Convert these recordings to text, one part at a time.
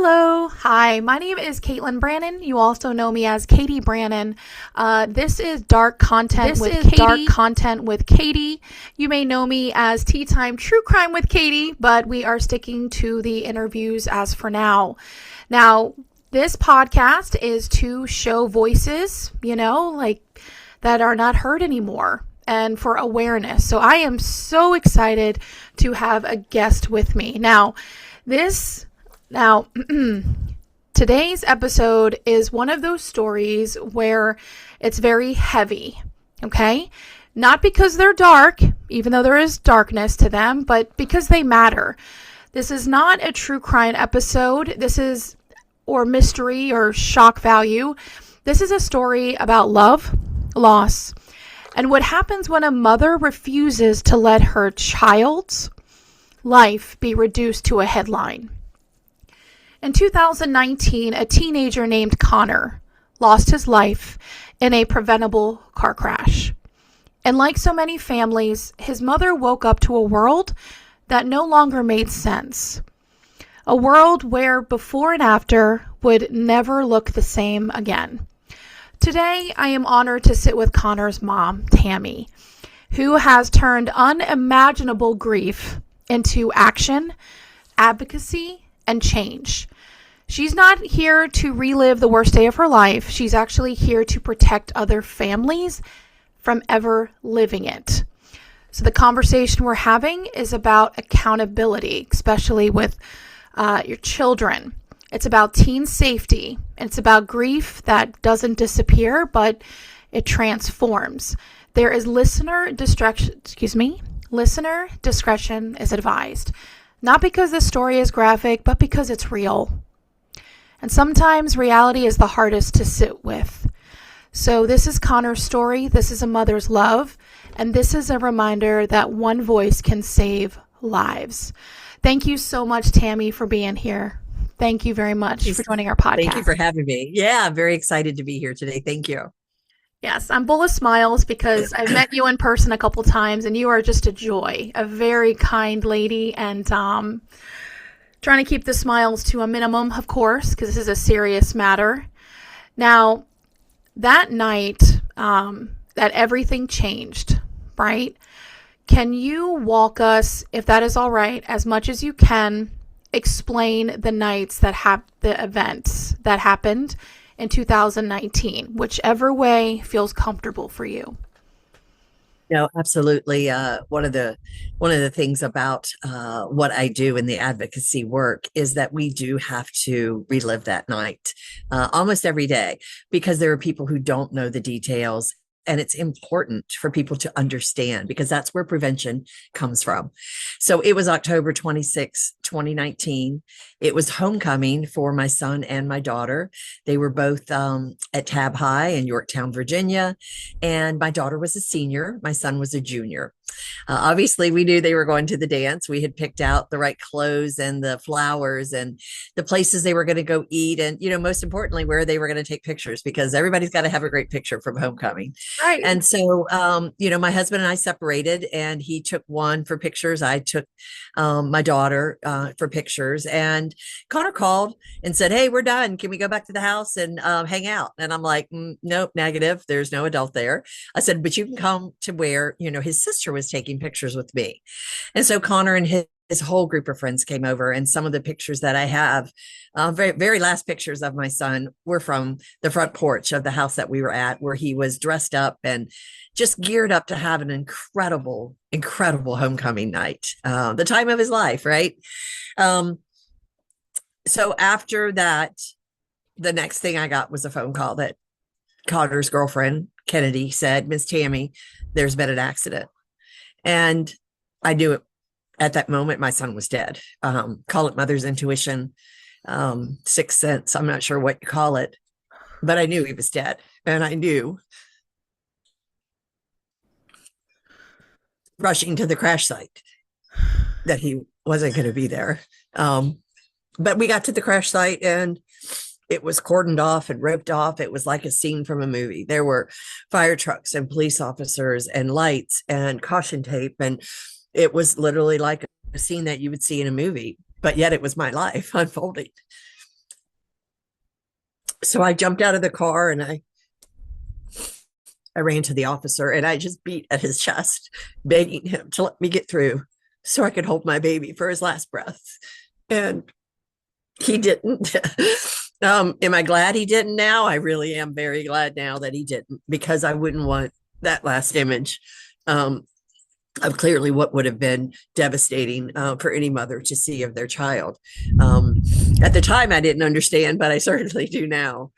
Hello. Hi, my name is Caitlin Brannon. You also know me as Catie Brannon. This is Dark Content with Catie. Dark Content with Catie. You may know me as Tea Time True Crime with Catie, but we are sticking to the interviews as for now. Now, this podcast is to show voices, that are not heard anymore, and for awareness. So I am so excited to have a guest with me. Now, today's episode is one of those stories where it's very heavy, okay? Not because they're dark, even though there is darkness to them, but because they matter. This is not a true crime episode. Or mystery or shock value. This is a story about love, loss, and what happens when a mother refuses to let her child's life be reduced to a headline. In 2019, a teenager named Connor lost his life in a preventable car crash. And like so many families, his mother woke up to a world that no longer made sense. A world where before and after would never look the same again. Today, I am honored to sit with Connor's mom, Tammy, who has turned unimaginable grief into action, advocacy, and change. She's not here to relive the worst day of her life. She's actually here to protect other families from ever living it. So the conversation we're having is about accountability, especially with your children. It's about teen safety. It's about grief that doesn't disappear, but it transforms. There is listener discretion is advised. Not because the story is graphic, but because it's real. And sometimes reality is the hardest to sit with. So this is Connor's story. This is a mother's love. And this is a reminder that one voice can save lives. Thank you so much, Tammy, for being here. Thank you very much for joining our podcast. Thank you for having me. Yeah, I'm very excited to be here today. Thank you. Yes, I'm full of smiles because I've met you in person a couple times, and you are just a joy, a very kind lady, and trying to keep the smiles to a minimum, of course, because this is a serious matter. Now, that night that everything changed, right? Can you walk us, if that is all right, as much as you can, explain the nights that the events that happened in 2019, whichever way feels comfortable for you? No, absolutely. One of the things about what I do in the advocacy work is that we do have to relive that night almost every day, because there are people who don't know the details. And it's important for people to understand, because that's where prevention comes from. So it was October 26, 2019. It was homecoming for my son and my daughter. They were both at Tab High in Yorktown, Virginia. And my daughter was a senior. My son was a junior. Obviously, we knew they were going to the dance. We had picked out the right clothes and the flowers and the places they were going to go eat. And, most importantly, where they were going to take pictures, because everybody's got to have a great picture from homecoming. Right. And so, my husband and I separated, and he took one for pictures. I took my daughter for pictures. And Connor called and said, "Hey, we're done. Can we go back to the house and hang out?" And I'm like, "Nope, negative. There's no adult there." I said, "But you can come to where, his sister was taking pictures with me." And so Connor and his whole group of friends came over, and some of the pictures that I have, very, very last pictures of my son, were from the front porch of the house that we were at, where he was dressed up and just geared up to have an incredible, incredible homecoming night, the time of his life, right? So after that, the next thing I got was a phone call that Connor's girlfriend, Kennedy, said, "Miss Tammy, there's been an accident." And I knew it at that moment. My son was dead. Call it mother's intuition, sixth sense. I'm not sure what you call it, but I knew he was dead. And I knew, rushing to the crash site, that he wasn't going to be there. But we got to the crash site, and it was cordoned off and roped off. It was like a scene from a movie. There were fire trucks and police officers and lights and caution tape. And it was literally like a scene that you would see in a movie, but yet it was my life unfolding. So I jumped out of the car and I ran to the officer and I just beat at his chest, begging him to let me get through so I could hold my baby for his last breath. And he didn't. Am I glad he didn't now? I really am very glad now that he didn't, because I wouldn't want that last image of clearly what would have been devastating for any mother to see of their child. At the time, I didn't understand, but I certainly do now.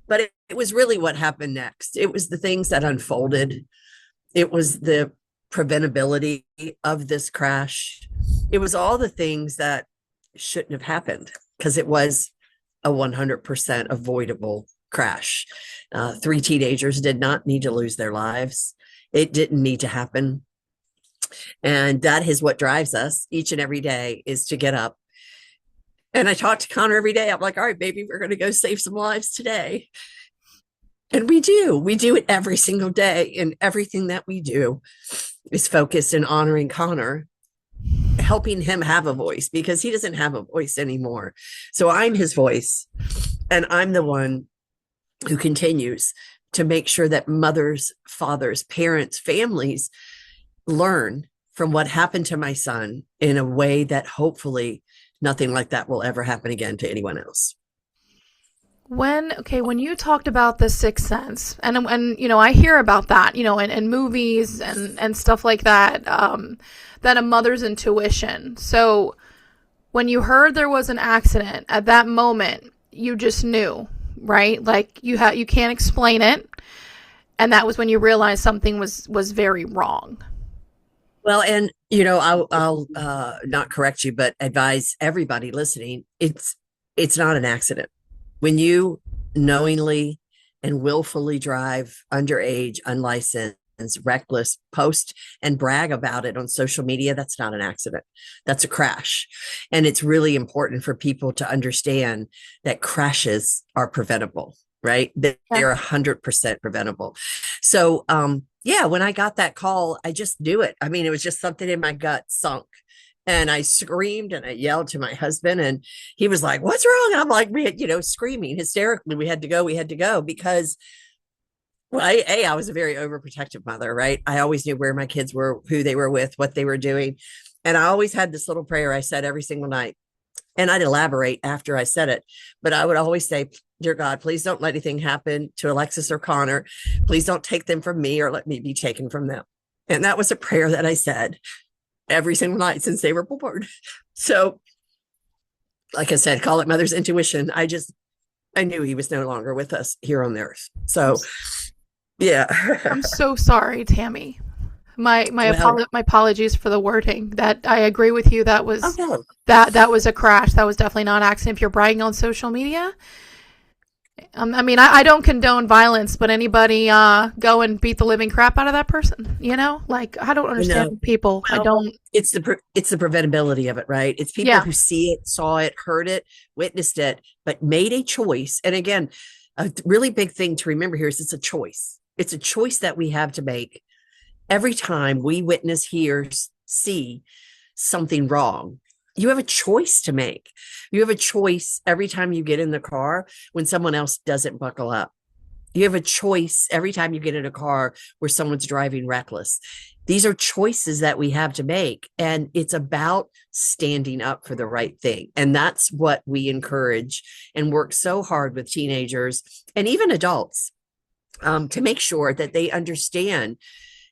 But it was really what happened next. It was the things that unfolded. It was the preventability of this crash. It was all the things that shouldn't have happened, because it was a 100% avoidable crash. 3 teenagers did not need to lose their lives. It didn't need to happen. And that is what drives us each and every day, is to get up. And I talk to Connor every day. I'm like, all right, baby, we're going to go save some lives today. And we do it every single day. And everything that we do is focused in honoring Connor, helping him have a voice, because he doesn't have a voice anymore. So I'm his voice, and I'm the one who continues to make sure that mothers, fathers, parents, families learn from what happened to my son in a way that hopefully nothing like that will ever happen again to anyone else. When you talked about the sixth sense, and I hear about that, in movies and stuff like that, that a mother's intuition. So when you heard there was an accident at that moment, you just knew, right? Like you can't explain it, and that was when you realized something was very wrong. Well, and I'll not correct you, but advise everybody listening: it's not an accident. When you knowingly and willfully drive underage, unlicensed, reckless, post and brag about it on social media, that's not an accident. That's a crash. And it's really important for people to understand that crashes are preventable, right? They are 100% preventable. So, yeah, when I got that call, I just knew it. I mean, it was just something in my gut sunk. And I screamed and I yelled to my husband, and he was like, "What's wrong?" And I'm like, screaming hysterically. We had to go because, well, I was a very overprotective mother, right? I always knew where my kids were, who they were with, what they were doing. And I always had this little prayer I said every single night. And I'd elaborate after I said it, but I would always say, "Dear God, please don't let anything happen to Alexis or Connor. Please don't take them from me or let me be taken from them." And that was a prayer that I said every single night since they were born. So, like I said, call it mother's intuition. I knew he was no longer with us here on earth. So, yeah. I'm so sorry, Tammy. My apologies for the wording. That I agree with you. That was that was a crash. That was definitely not an accident. If you're bragging on social media, I mean, I don't condone violence, but anybody go and beat the living crap out of that person, Like, I don't understand people. Well, I don't. It's the preventability of it, right? It's people who see it, saw it, heard it, witnessed it, but made a choice. And again, a really big thing to remember here is it's a choice. It's a choice that we have to make every time we witness, hear, see something wrong. You have a choice to make. You have a choice every time you get in the car when someone else doesn't buckle up. You have a choice every time you get in a car where someone's driving reckless. These are choices that we have to make. And it's about standing up for the right thing. And that's what we encourage and work so hard with teenagers and even adults to make sure that they understand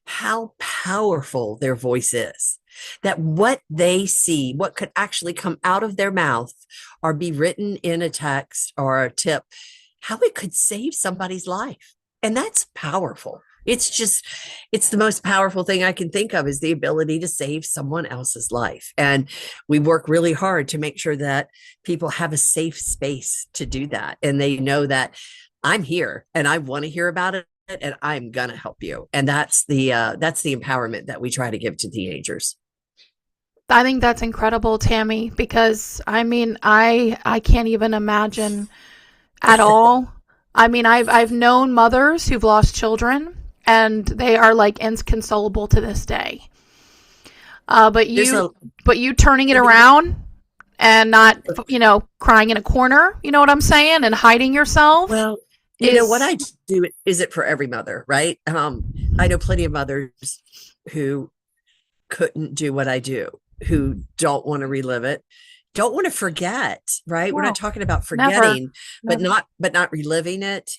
how powerful their voice is. That what they see, what could actually come out of their mouth or be written in a text or a tip, how it could save somebody's life. And that's powerful. It's the most powerful thing I can think of, is the ability to save someone else's life. And we work really hard to make sure that people have a safe space to do that. And they know that I'm here and I want to hear about it, and I'm going to help you. And that's the empowerment that we try to give to teenagers. I think that's incredible, Tammy, because I mean, I can't even imagine at all. I mean, I've known mothers who've lost children, and they are like inconsolable to this day. But you turning it around and not, crying in a corner, you know what I'm saying, and hiding yourself Well, what is, I do is it for every mother, right? I know plenty of mothers who couldn't do what I do, who don't want to relive it, don't want to forget, right? We're not no, talking about never, forgetting, never. but not reliving it.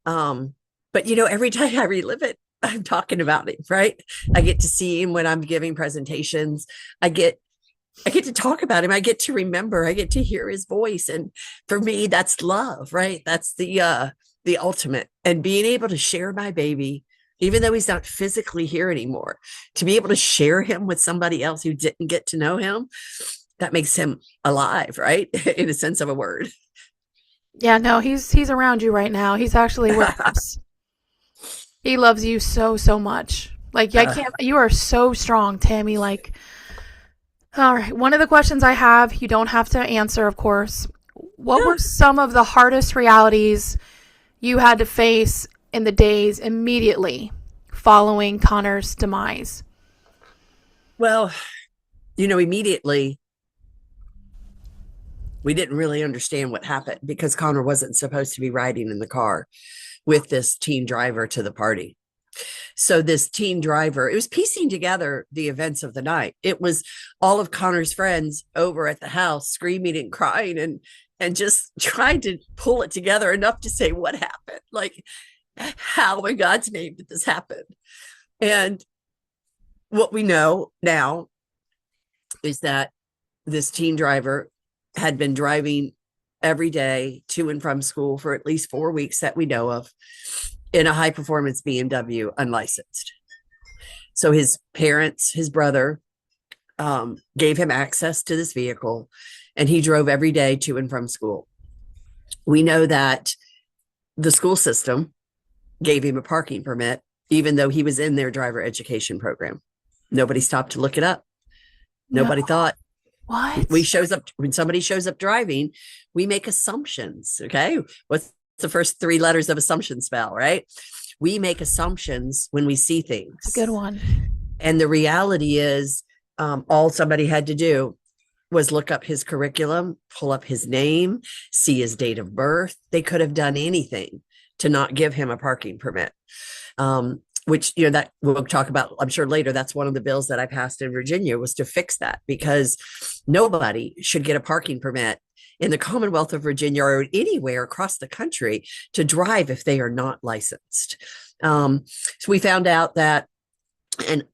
But every time I relive it, I'm talking about it, right? I get to see him when I'm giving presentations. I get to talk about him. I get to remember. I get to hear his voice. And for me, that's love, right? That's the ultimate. And being able to share my baby, even though he's not physically here anymore, to be able to share him with somebody else who didn't get to know him, that makes him alive, right? In a sense of a word. Yeah, no, he's around you right now. He's actually with us. He loves you so, so much. Like, I can't, you are so strong, Tammy. Like, all right. One of the questions I have, you don't have to answer, of course. What were some of the hardest realities you had to face in the days immediately following Connor's demise? Well, immediately we didn't really understand what happened because Connor wasn't supposed to be riding in the car with this teen driver to the party. So this teen driver, it was piecing together the events of the night. It was all of Connor's friends over at the house screaming and crying and just trying to pull it together enough to say what happened. Like, how in God's name did this happen? And what we know now is that this teen driver had been driving every day to and from school for at least 4 weeks that we know of in a high performance BMW unlicensed. So his parents, his brother, gave him access to this vehicle, and he drove every day to and from school. We know that the school system gave him a parking permit, even though he was in their driver education program. Nobody stopped to look it up. Nobody thought. What? When somebody shows up driving, we make assumptions. Okay. What's the first 3 letters of assumption spell, right? We make assumptions when we see things. A good one. And the reality is, all somebody had to do was look up his curriculum, pull up his name, see his date of birth. They could have done anything to not give him a parking permit. Which, that we'll talk about, I'm sure later. That's one of the bills that I passed in Virginia, was to fix that, because nobody should get a parking permit in the Commonwealth of Virginia or anywhere across the country to drive if they are not licensed. So we found out that, and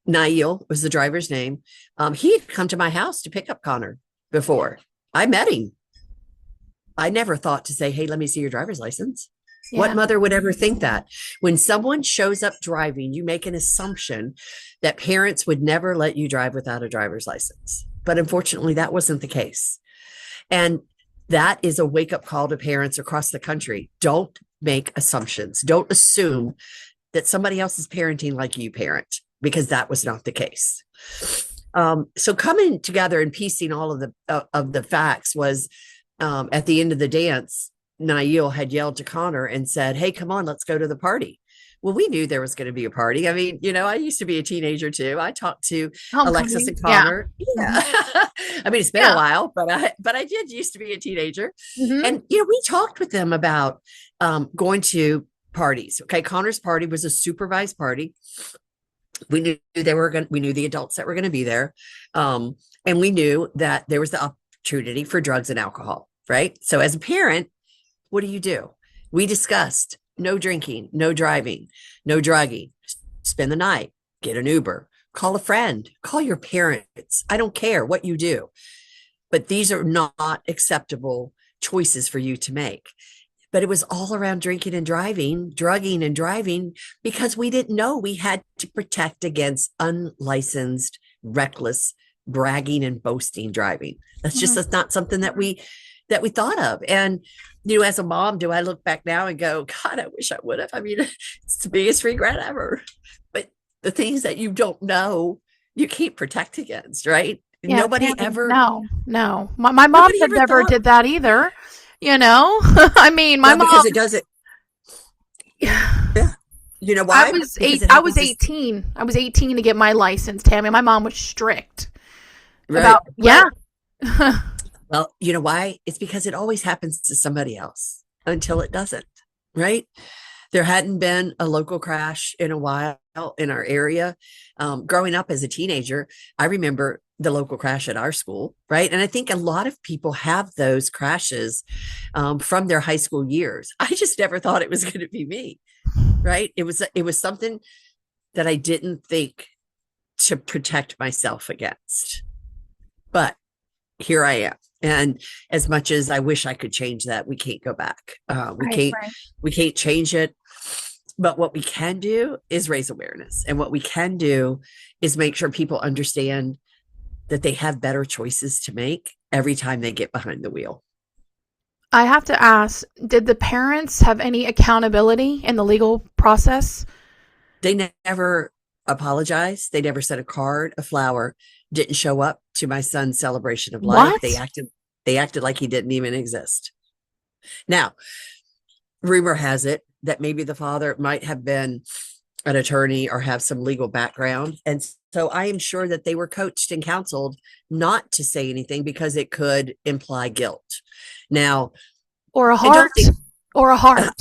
Nail was the driver's name. He had come to my house to pick up Connor before. I met him. I never thought to say, hey, let me see your driver's license. Yeah. What mother would ever think that? When someone shows up driving, you make an assumption that parents would never let you drive without a driver's license. But unfortunately, that wasn't the case. And that is a wake-up call to parents across the country. Don't make assumptions. Don't assume that somebody else is parenting like you parent, because that was not the case. So coming together and piecing all of the facts was, at the end of the dance, Nail had yelled to Connor and said, hey, come on, let's go to the party. Well, we knew there was going to be a party. I mean, I used to be a teenager too. I talked to Alexis and Connor. Yeah. I mean, it's been a while, but I did used to be a teenager. Mm-hmm. And, we talked with them about going to parties. Okay. Connor's party was a supervised party. We knew we knew the adults that were going to be there. And we knew that there was the opportunity for drugs and alcohol. Right. So as a parent, what do? We discussed no drinking, no driving, no drugging, spend the night, get an Uber, call a friend, call your parents. I don't care what you do, but these are not acceptable choices for you to make. But it was all around drinking and driving, drugging and driving, because we didn't know we had to protect against unlicensed, reckless, bragging and boasting driving. That's not something that we thought of. And, as a mom, do I look back now and go, God, I wish I would have. I mean, it's the biggest regret ever. But the things that you don't know, you can't protect against, right? Yeah, nobody ever. No. My mom never did that either. I mean, my mom. Because it doesn't. Yeah. You know why? I was 18. I was 18 to get my license, Tammy. My mom was strict. Right. Well, you know why? It's because it always happens to somebody else until it doesn't, right? There hadn't been a local crash in a while in our area. Growing up as a teenager, I remember the local crash at our school, right? And I think a lot of people have those crashes from their high school years. I just never thought it was going to be me, right? It was something that I didn't think to protect myself against. But here I am. And as much as I wish I could change that, we can't go back. Right, right. We can't change it. But what we can do is raise awareness. And what we can do is make sure people understand that they have better choices to make every time they get behind the wheel. I have to ask, did the parents have any accountability in the legal process? They never apologized. They never sent a card, a flower, didn't show up to my son's celebration of life. What? They acted like he didn't even exist. Now, rumor has it that maybe the father might have been an attorney or have some legal background. And so I am sure that they were coached and counseled not to say anything because it could imply guilt. Now, Or a I don't heart? think Or a heart?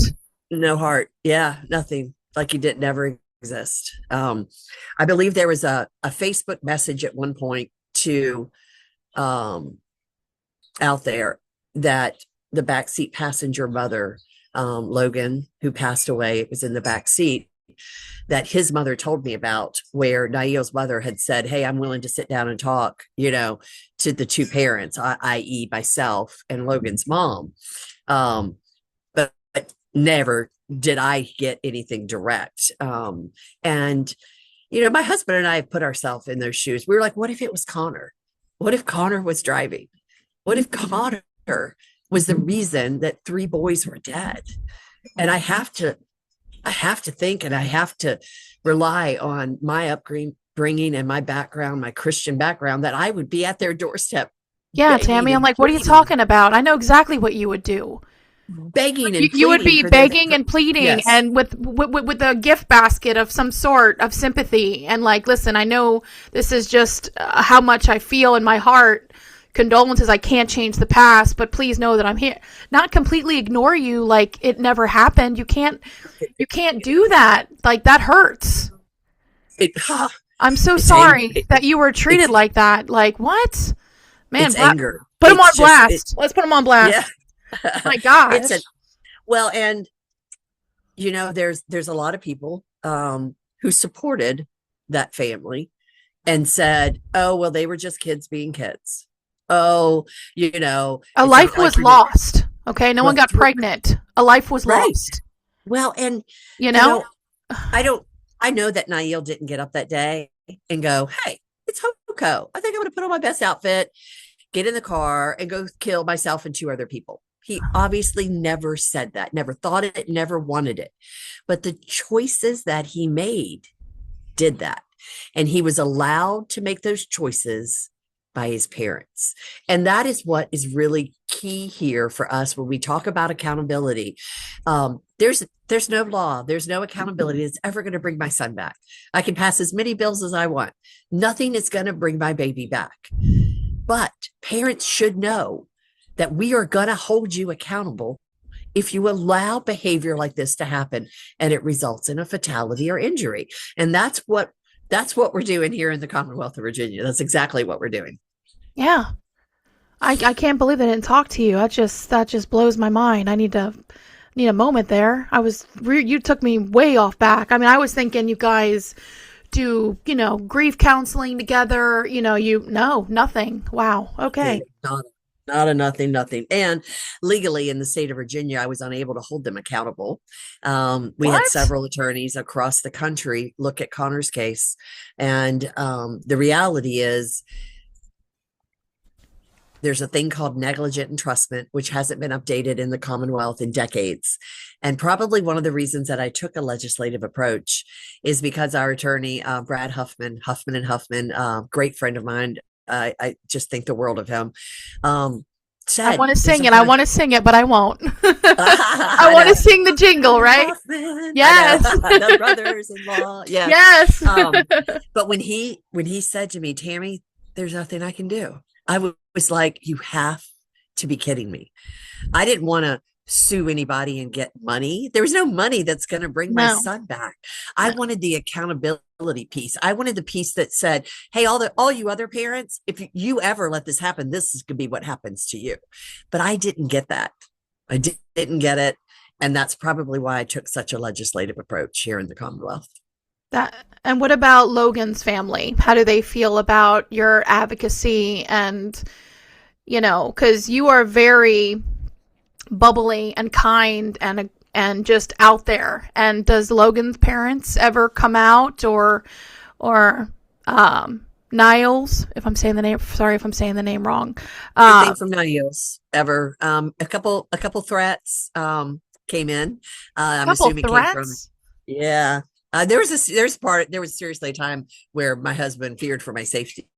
no heart. Yeah, nothing like he didn't never exist. I believe there was a Facebook message at one point to um, out there that the backseat passenger mother, Logan, who passed away, it was in the back seat, that his mother told me about, where Nail's mother had said, "Hey, I'm willing to sit down and talk, to the two parents, i.e. myself and Logan's mom." But never did I get anything direct. And, my husband and I have put ourselves in those shoes. We were like, what if it was Connor? What if Connor was driving? What if Connor was the reason that three boys were dead? And I have to think, and I have to rely on my upbringing and my background, my Christian background, that I would be at their doorstep Yeah, begging Tammy, I'm and like, what are you pleading, talking about? I know exactly what you would do. begging You, and you would pleading be for them. begging and pleading Yes, and with a gift basket of some sort of sympathy and like, listen, I know this is just how much I feel in my heart. Condolences, I can't change the past, but please know that I'm here. Not completely ignore you like it never happened. You can't do that. Like that hurts. it, I'm so it's anger. sorry that you were treated It's like that. Like what? Man, it's anger. put him on It's just it. blast. Let's put him on Yeah. blast. My It's a gosh. well, and there's a lot of people who supported that family and said, "Oh, well, they were just kids being kids. Oh, A it's not life like was you're gonna." lost. Okay, no one Well, got pregnant. A life was right. lost. Well, and You you know? know, I don't. I know that Nail didn't get up that day and go, "Hey, it's Hoko. I think I'm going to put on my best outfit, get in the car, and go kill myself and two other people." He obviously never said that, never thought it, never wanted it. But the choices that he made did that. And he was allowed to make those choices by his parents. And that is what is really key here for us when we talk about accountability. There's no law, there's no accountability that's ever going to bring my son back. I can pass as many bills as I want. Nothing is going to bring my baby back. But parents should know that we are going to hold you accountable if you allow behavior like this to happen and it results in a fatality or injury. And that's what we're doing here in the Commonwealth of Virginia. That's exactly what we're doing. Yeah. I can't believe they didn't talk to you. That just blows my mind. I need a moment there. You took me way off back. I mean, I was thinking you guys do, grief counseling together, no, nothing. Wow. Okay. Not a nothing. And legally in the state of Virginia, I was unable to hold them accountable. We had What? several attorneys across the country look at Connor's case. And the reality is, there's a thing called negligent entrustment, which hasn't been updated in the Commonwealth in decades. And probably one of the reasons that I took a legislative approach is because our attorney, Brad Huffman and Huffman, great friend of mine, I just think the world of him, I said, want to there's sing a it. I want to sing it, but I won't. I I want to know. sing the jingle, right? Huffman, I Yes. know. The brothers-in-law. Yeah. Yes. Um, but when he said to me, "Tammy, there's nothing I can do." was like, you have to be kidding me. I didn't want to sue anybody and get money. There was no money that's going to bring my No, son back. I no. wanted the accountability piece. I wanted the piece that said, hey, all you other parents, if you ever let this happen, this is going to be what happens to you. But I didn't get that. Didn't get it. And that's probably why I took such a legislative approach here in the Commonwealth. That, and what about Logan's family? How do they feel about your advocacy and, because you are very bubbly and kind and just out there. And does Logan's parents ever come out, or Niles, if I'm saying the name, sorry if I'm saying the name wrong. Anything from Niles ever. A couple threats came in. I'm Couple assuming came from, threats. yeah. There was seriously a time where my husband feared for my safety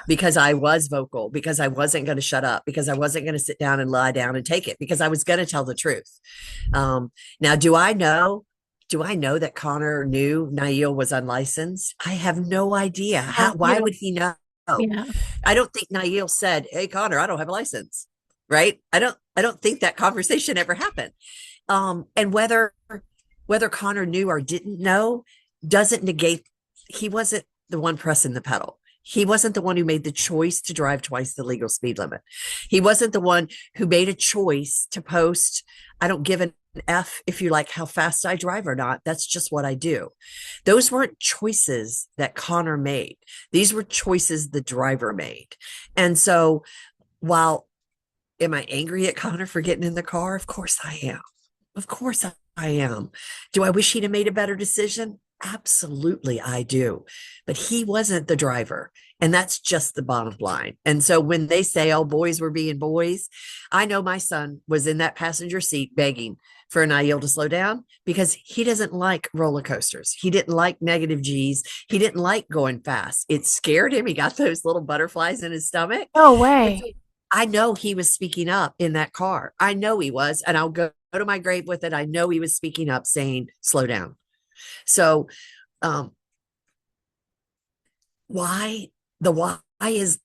because I was vocal, because I wasn't going to shut up, because I wasn't going to sit down and lie down and take it, because I was going to tell the truth. Now, do I know that Connor knew Nail was unlicensed? I have no idea. Oh, you Why don't. would he know? Yeah. I don't think Nail said, hey, Connor, I don't have a license. Right. I don't think that conversation ever happened. And whether Connor knew or didn't know doesn't negate, he wasn't the one pressing the pedal. He wasn't the one who made the choice to drive twice the legal speed limit. He wasn't the one who made a choice to post, I don't give an F if you like how fast I drive or not. That's just what I do. Those weren't choices that Connor made. These were choices the driver made. And so while am I angry at Connor for getting in the car? Of course I am. Of course I am. Do I wish he'd have made a better decision? Absolutely, I do. But he wasn't the driver. And that's just the bottom line. And so when they say, oh, boys were being boys, I know my son was in that passenger seat begging for Nail to slow down because he doesn't like roller coasters. He didn't like negative G's. He didn't like going fast. It scared him. He got those little butterflies in his stomach. No And so way. I know he was speaking up in that car. I know he was. And I'll go to my grave with it. I know he was speaking up saying, slow down. So, um, why the why is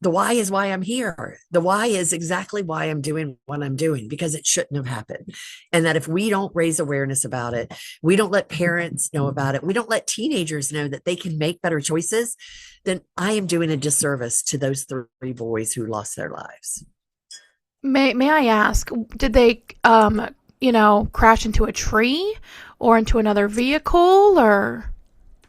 why I'm here. The why is exactly why I'm doing what I'm doing, because it shouldn't have happened. And that if we don't raise awareness about it, we don't let parents know about it, we don't let teenagers know that they can make better choices, then I am doing a disservice to those three boys who lost their lives. May I ask, did they crash into a tree or into another vehicle, or?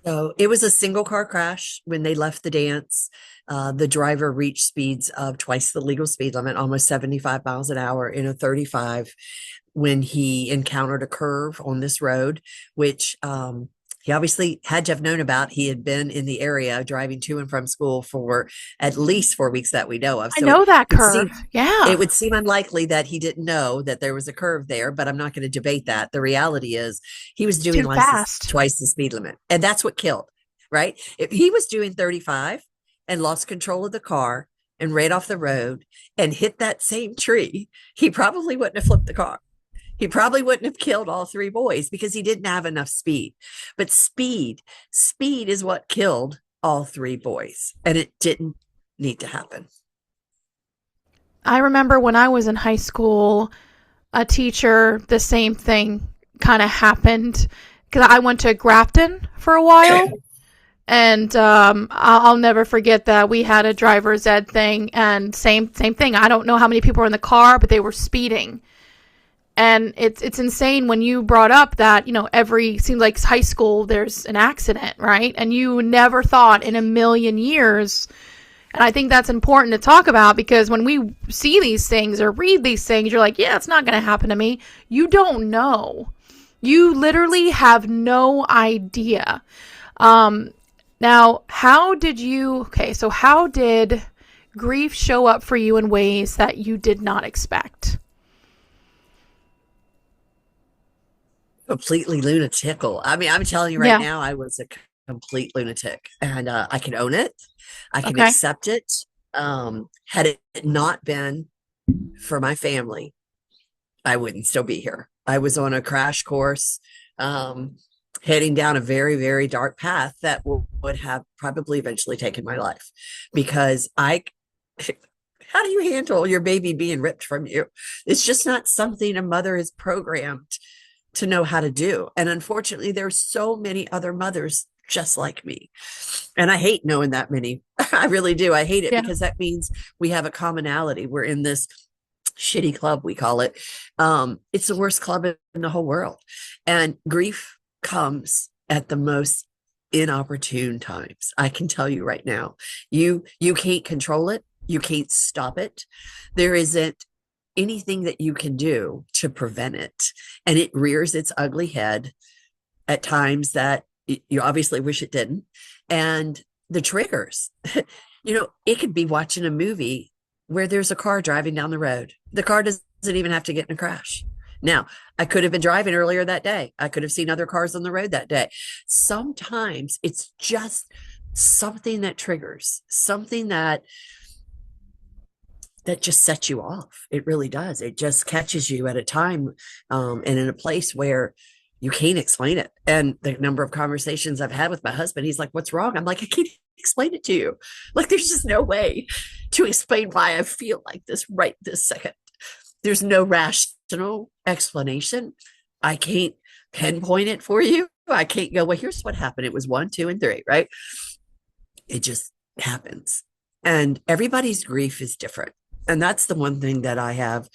So it was a single car crash when they left the dance. The driver reached speeds of twice the legal speed limit, almost 75 miles an hour in a 35, when he encountered a curve on this road, which he obviously had to have known about. He had been in the area driving to and from school for at least 4 weeks that we know of. I So it know that would curve. seem Yeah. it would seem unlikely that he didn't know that there was a curve there, but I'm not going to debate that. The reality is he was It's doing too license fast. twice the speed limit. And that's what killed, right? If he was doing 35 and lost control of the car and ran off the road and hit that same tree, he probably wouldn't have flipped the car. He probably wouldn't have killed all three boys because he didn't have enough speed. But speed is what killed all three boys. And it didn't need to happen. I remember when I was in high school, a teacher, the same thing kind of happened because I went to Grafton for a while. And I'll never forget that we had a driver's ed thing, and same thing. I don't know how many people were in the car, but they were speeding. And it's insane when you brought up that, every seems like high school there's an accident, right? And you never thought in a million years. And I think that's important to talk about, because when we see these things or read these things, you're like, yeah, it's not going to happen to me. You don't know. You literally have no idea. Now, how did grief show up for you in ways that you did not expect? Completely lunatical. I mean, I'm telling you right Yeah. now, I was a complete lunatic, and I can own it. I can Okay. accept it. Had it not been for my family, I wouldn't still be here. I was on a crash course, heading down a very, very dark path that would have probably eventually taken my life, because How do you handle your baby being ripped from you? It's just not something a mother is programmed to know how to do. And unfortunately, there's so many other mothers just like me. And I hate knowing that many. I really do. I hate it Yeah. because that means we have a commonality. We're in this shitty club, we call it. It's the worst club in the whole world. And grief comes at the most inopportune times. I can tell you right now, you can't control it. You can't stop it. There isn't anything that you can do to prevent it. And it rears its ugly head at times that you obviously wish it didn't. And the triggers, it could be watching a movie where there's a car driving down the road. The car doesn't even have to get in a crash. Now, I could have been driving earlier that day. I could have seen other cars on the road that day. Sometimes it's just something that triggers, something that just sets you off. It really does. It just catches you at a time and in a place where you can't explain it. And the number of conversations I've had with my husband, he's like, "What's wrong?" I'm like, "I can't explain it to you. Like, there's just no way to explain why I feel like this right this second. There's no rational explanation. I can't pinpoint it for you. I can't go, well, here's what happened. It was 1, 2, and 3, right? It just happens. And everybody's grief is different. And that's the one thing that I've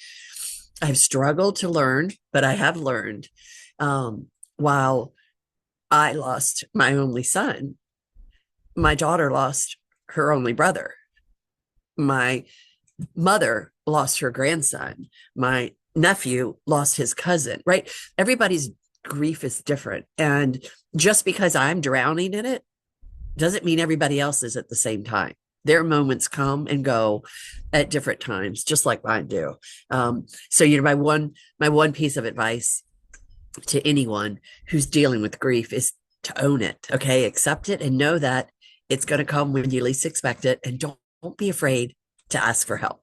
struggled to learn, but I have learned. While I lost my only son, my daughter lost her only brother. My mother lost her grandson. My nephew lost his cousin, right? Everybody's grief is different. And just because I'm drowning in it doesn't mean everybody else is at the same time. Their moments come and go at different times, just like mine do. So, my one piece of advice to anyone who's dealing with grief is to own it. Okay. Accept it and know that it's going to come when you least expect it. And don't be afraid to ask for help.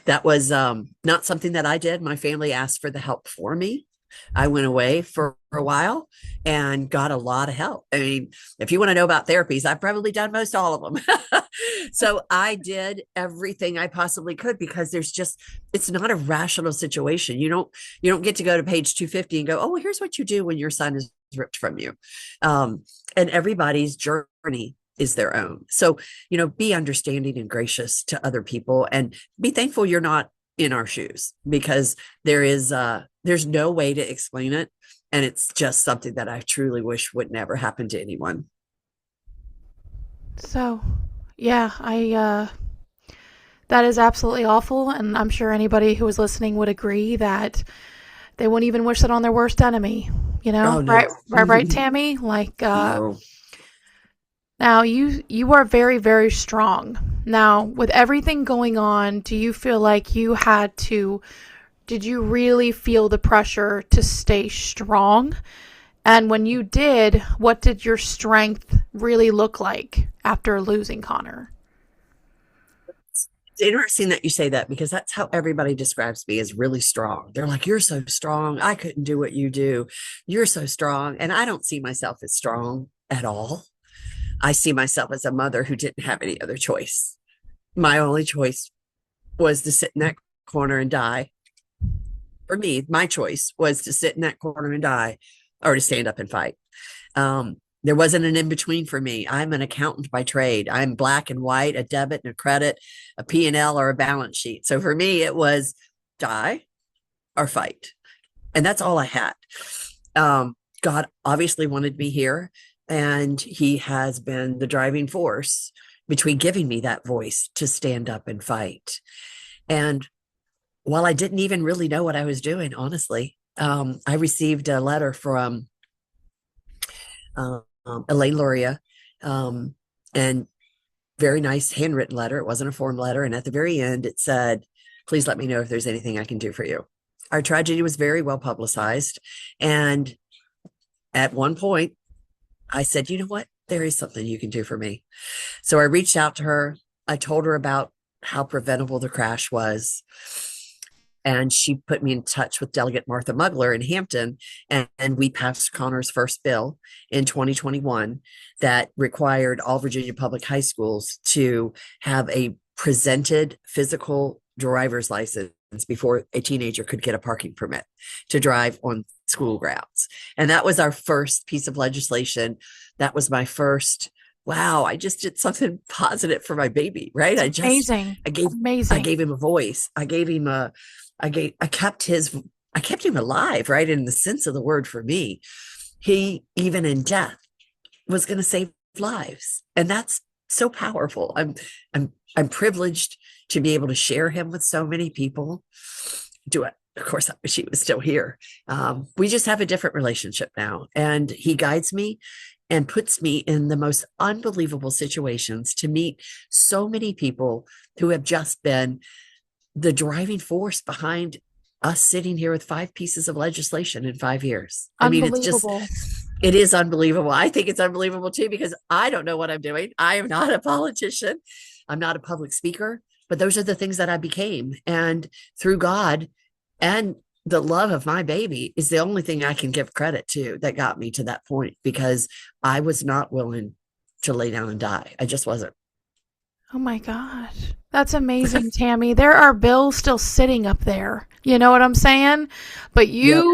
That was not something that I did. My family asked for the help for me. I went away for a while and got a lot of help. I mean, if you want to know about therapies, I've probably done most all of them. So I did everything I possibly could because it's not a rational situation. You don't get to go to page 250 and go, "Oh, well, here's what you do when your son is ripped from you." And everybody's journey is their own. So, be understanding and gracious to other people and be thankful you're not in our shoes because there's no way to explain it. And it's just something that I truly wish would never happen to anyone. So, yeah, that is absolutely awful, and I'm sure anybody who is listening would agree that they wouldn't even wish that on their worst enemy. Oh no. Right, right, right, Tammy. Like, No. now you are very, very strong. Now, with everything going on, do you feel like did you really feel the pressure to stay strong? And when you did, what did your strength really look like after losing Connor? It's interesting that you say that because that's how everybody describes me as really strong. They're like, "You're so strong. I couldn't do what you do. You're so strong." And I don't see myself as strong at all. I see myself as a mother who didn't have any other choice. My only choice was to sit in that corner and die. For me, my choice was to sit in that corner and die or to stand up and fight. There wasn't an in between for me. I'm an accountant by trade. I'm black and white, a debit and a credit, a P&L or a balance sheet. So for me, it was die or fight. And that's all I had. God obviously wanted me here, and he has been the driving force between giving me that voice to stand up and fight. And while I didn't even really know what I was doing, honestly, I received a letter from Elaine Luria, and very nice handwritten letter. It wasn't a form letter. And at the very end, it said, "Please let me know if there's anything I can do for you." Our tragedy was very well publicized. And at one point, I said, "You know what? There is something you can do for me." So I reached out to her. I told her about how preventable the crash was. And she put me in touch with Delegate Martha Mugler in Hampton. And we passed Connor's first bill in 2021 that required all Virginia public high schools to have a presented physical driver's license before a teenager could get a parking permit to drive on school grounds. And that was our first piece of legislation. That was my first, wow, I just did something positive for my baby, right? It's amazing. I gave, I Amazing. gave him a voice. I kept him alive, right? In the sense of the word for me, he, even in death, was going to save lives. And that's so powerful. I'm privileged to be able to share him with so many people. Do it. Of course, I wish he was still here. We just have a different relationship now. And he guides me and puts me in the most unbelievable situations to meet so many people who have just been the driving force behind us sitting here with 5 pieces of legislation in 5 years. I mean, Unbelievable. it is unbelievable. I think it's unbelievable too, because I don't know what I'm doing. I am not a politician. I'm not a public speaker, but those are the things that I became. And through God and the love of my baby is the only thing I can give credit to that got me to that point, because I was not willing to lay down and die. I just wasn't. Oh my gosh. That's amazing, Tammy. There are bills still sitting up there. You know what I'm saying? But Yep.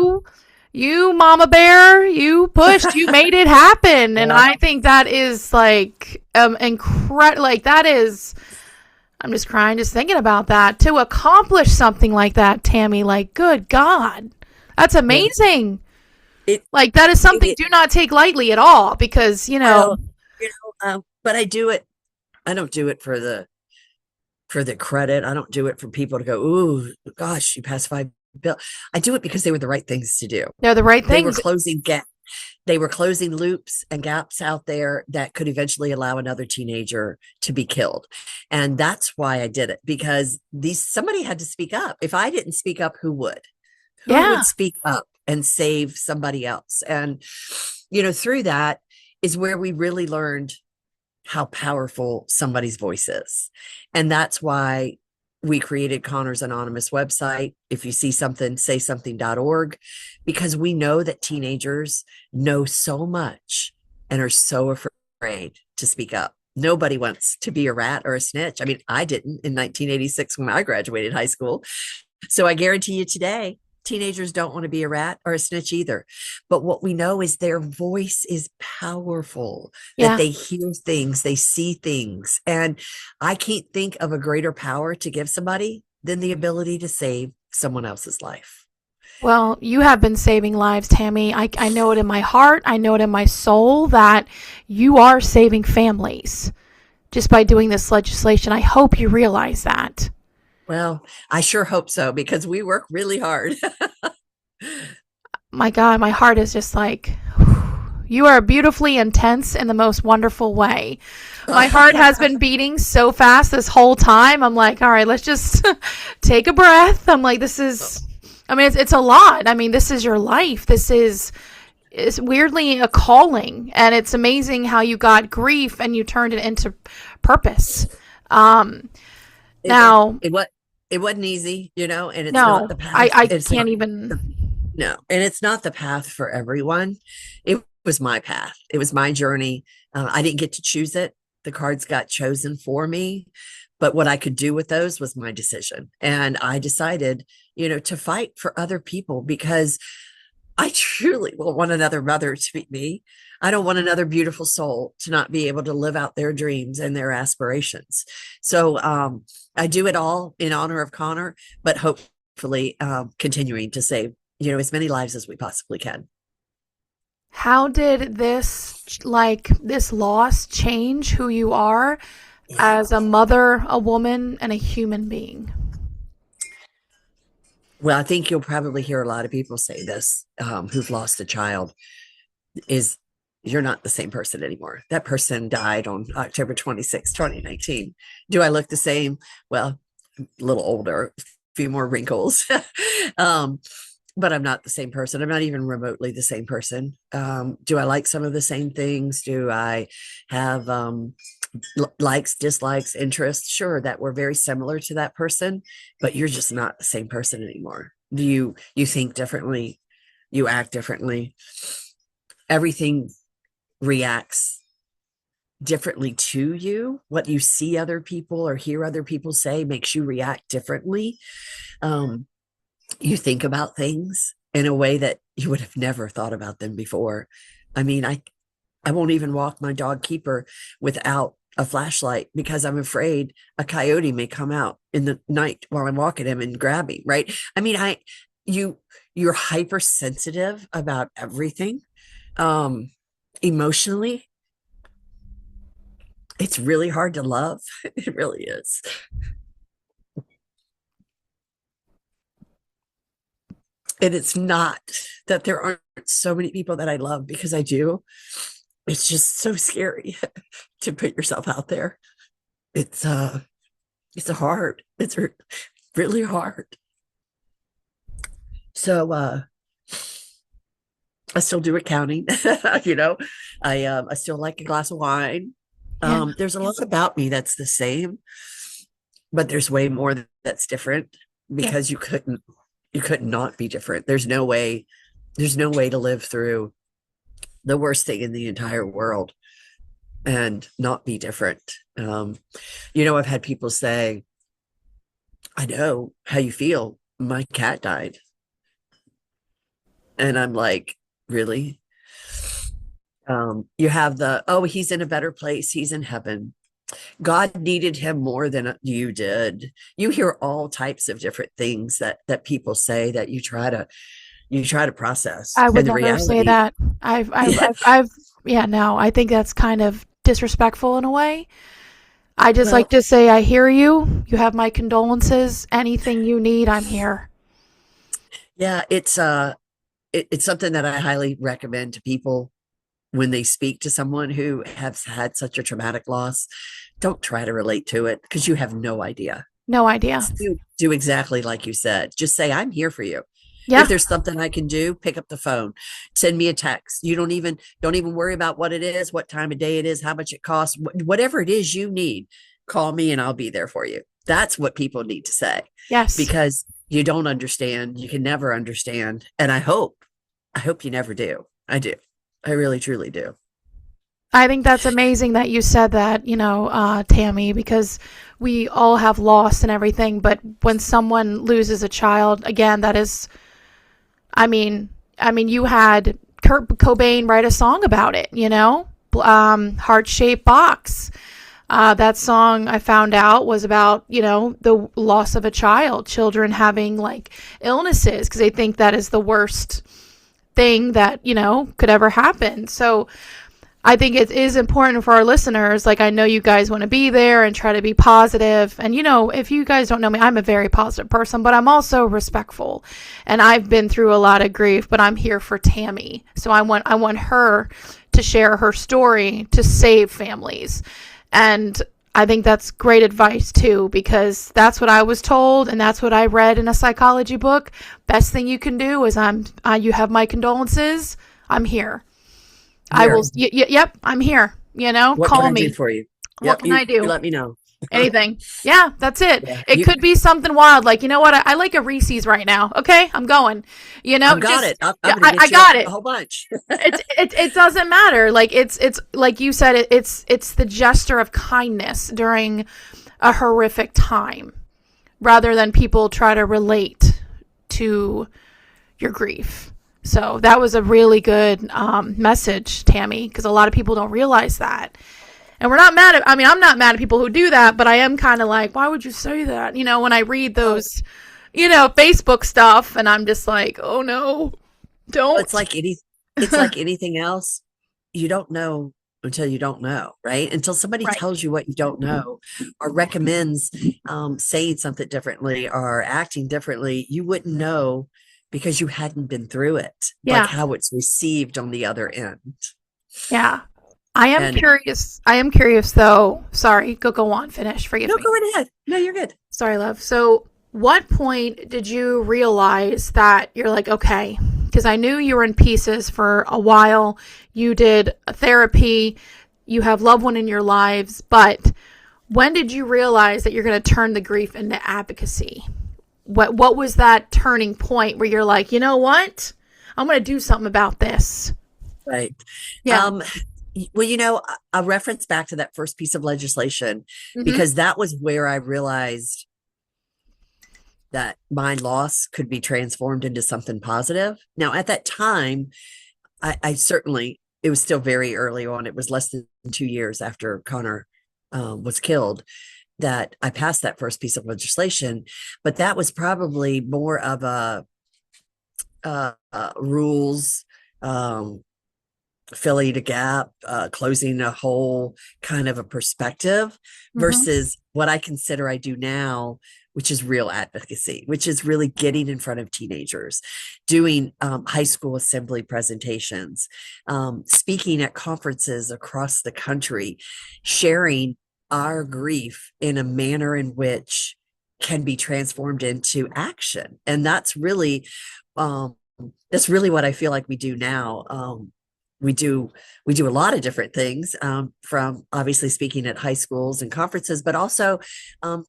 you mama bear, you pushed, you made it happen. And Yeah. I think that is like incredible. Like that is, I'm just crying just thinking about that. To accomplish something like that, Tammy, like good God. That's Yeah. amazing. It, Like that is something it do not take lightly at all because, you know, well, but I do it. I don't do it for the credit. I don't do it for people to go, "Ooh, gosh, you passed 5 bill." I do it because they were the right things to do. they're the right They were things. closing gap. They were closing loops and gaps out there that could eventually allow another teenager to be killed. And that's why I did it, because somebody had to speak up. If I didn't speak up, who would? Who Yeah. would speak up and save somebody else? And through that is where we really learned how powerful somebody's voice is. And that's why we created Connor's Anonymous website. If you see something, say something.org, because we know that teenagers know so much and are so afraid to speak up. Nobody wants to be a rat or a snitch. I mean, I didn't in 1986 when I graduated high school. So I guarantee you today, teenagers don't want to be a rat or a snitch either. But what we know is their voice is powerful, that Yeah. they hear things, they see things. And I can't think of a greater power to give somebody than the ability to save someone else's life. Well, you have been saving lives, Tammy. I know it in my heart. I know it in my soul that you are saving families just by doing this legislation. I hope you realize that. Well, I sure hope so, because we work really hard. My God, my heart is just like, you are beautifully intense in the most wonderful way. My heart has been beating so fast this whole time. I'm like, all right, let's just take a breath. I'm like, it's a lot. I mean, this is your life. It's weirdly a calling, and it's amazing how you got grief and you turned it into purpose. Now, it, it wasn't easy, and it's not no, the path. I It's can't not. even. No, and it's not the path for everyone. It was my path. It was my journey. I didn't get to choose it. The cards got chosen for me, but what I could do with those was my decision. And I decided, to fight for other people, because I truly will want another mother to be me. I don't want another beautiful soul to not be able to live out their dreams and their aspirations. So I do it all in honor of Connor, but hopefully continuing to save, as many lives as we possibly can. How did this loss change who you are as a mother, a woman, and a human being? Well, I think you'll probably hear a lot of people say this, who've lost a child, is you're not the same person anymore. That person died on October 26, 2019. Do I look the same? Well, a little older, a few more wrinkles. But I'm not the same person. I'm not even remotely the same person. Do I like some of the same things? Do I have likes, dislikes, interests? Sure, that were very similar to that person, but you're just not the same person anymore. You think differently, you act differently. Everything reacts differently to you. What you see other people or hear other people say makes you react differently. Um, you think about things in a way that you would have never thought about them before. I mean, I won't even walk my dog Keeper without a flashlight because I'm afraid a coyote may come out in the night while I'm walking him and grab me, right? I mean, you you're hypersensitive about everything. Um, Emotionally, it's really hard to love. It really is. And it's not that there aren't so many people that I love, because I do. It's just so scary to put yourself out there. It's hard. Really hard. So I still do accounting. you know, I still like a glass of wine. Yeah. There's a lot about me that's the same, but there's way more that's different, Yeah. because you could not be different. There's no way to live through the worst thing in the entire world and not be different. I've had people say, I know how you feel. My cat died. And I'm like, really? You have oh, he's in a better place. He's in heaven. God needed him more than you did. You hear all types of different things that people say that you try to process. I would And the never say reality, that. Yeah, no, I think that's kind of disrespectful in a way. I just like well, to say, I hear you. You have my condolences. Anything you need, I'm here. yeah, it's something that I highly recommend to people when they speak to someone who has had such a traumatic loss. Don't try to relate to it, because you have no idea. No idea. Do exactly like you said. Just say, I'm here for you. If Yeah. there's something I can do, pick up the phone, send me a text. You don't even worry about what it is, what time of day it is, how much it costs, whatever it is you need, call me and I'll be there for you. That's what people need to say, Yes. because you don't understand. You can never understand. And I hope you never do. I do. I really, truly do. I think that's amazing that you said that, Tammy, because we all have loss and everything. But when someone loses a child, again, that is, I mean, you had Kurt Cobain write a song about it, Heart-Shaped Box. That song, I found out, was about, the loss of a child, children having like illnesses because they think that is the worst thing that, could ever happen. So I think it is important for our listeners. Like, I know you guys want to be there and try to be positive. And, if you guys don't know me, I'm a very positive person, but I'm also respectful. And I've been through a lot of grief, but I'm here for Tammy. So I want her to share her story to save families. And I think that's great advice too, because that's what I was told and that's what I read in a psychology book. Best thing you can do is you have my condolences. I'm here. I Here, will. Yep, I'm here. what can Call I do me. for you? What Yep, can I you do? let me know. Anything. Yeah, that's it. Yeah, It could be something wild. Like, you know what? I like a Reese's right now. Okay, I'm going. I've got Just it. I'm yeah, going to I get you got a it. whole bunch. It doesn't matter. Like it's like you said. It's the gesture of kindness during a horrific time, rather than people try to relate to your grief. So that was a really good message, Tammy, because a lot of people don't realize that. And we're not mad at, I'm not mad at people who do that, but I am kind of like, why would you say that? When I read Well, those, Facebook stuff, and I'm just like, oh no, well, don't. it's like anything else. You don't know until you don't know, right? Until somebody Right. tells you what you don't know, or recommends saying something differently or acting differently, you wouldn't know, because you hadn't been through it, like Yeah. how it's received on the other end. Yeah. I am And curious. I am curious though. Sorry, go on, finish. Forgive no, me. go right ahead. No, you're good. Sorry, love. So, what point did you realize that you're like, okay, because I knew you were in pieces for a while. You did a therapy, you have loved one in your lives, but when did you realize that you're going to turn the grief into advocacy? What was that turning point where you're like, you know what? I'm going to do something about this. Right. Yeah. Um, Well, I'll reference back to that first piece of legislation Mm-hmm. because that was where I realized that my loss could be transformed into something positive. Now, at that time, I certainly, it was still very early on. It was less than 2 years after Connor was killed that I passed that first piece of legislation. But that was probably more of a rules, um, filling a gap, closing a hole kind of a perspective Mm-hmm. versus what I consider I do now, which is real advocacy, which is really getting in front of teenagers, doing high school assembly presentations, speaking at conferences across the country, sharing our grief in a manner in which can be transformed into action. And um, that's really what I feel like we do now. We do we do a lot of different things, from obviously speaking at high schools and conferences, but also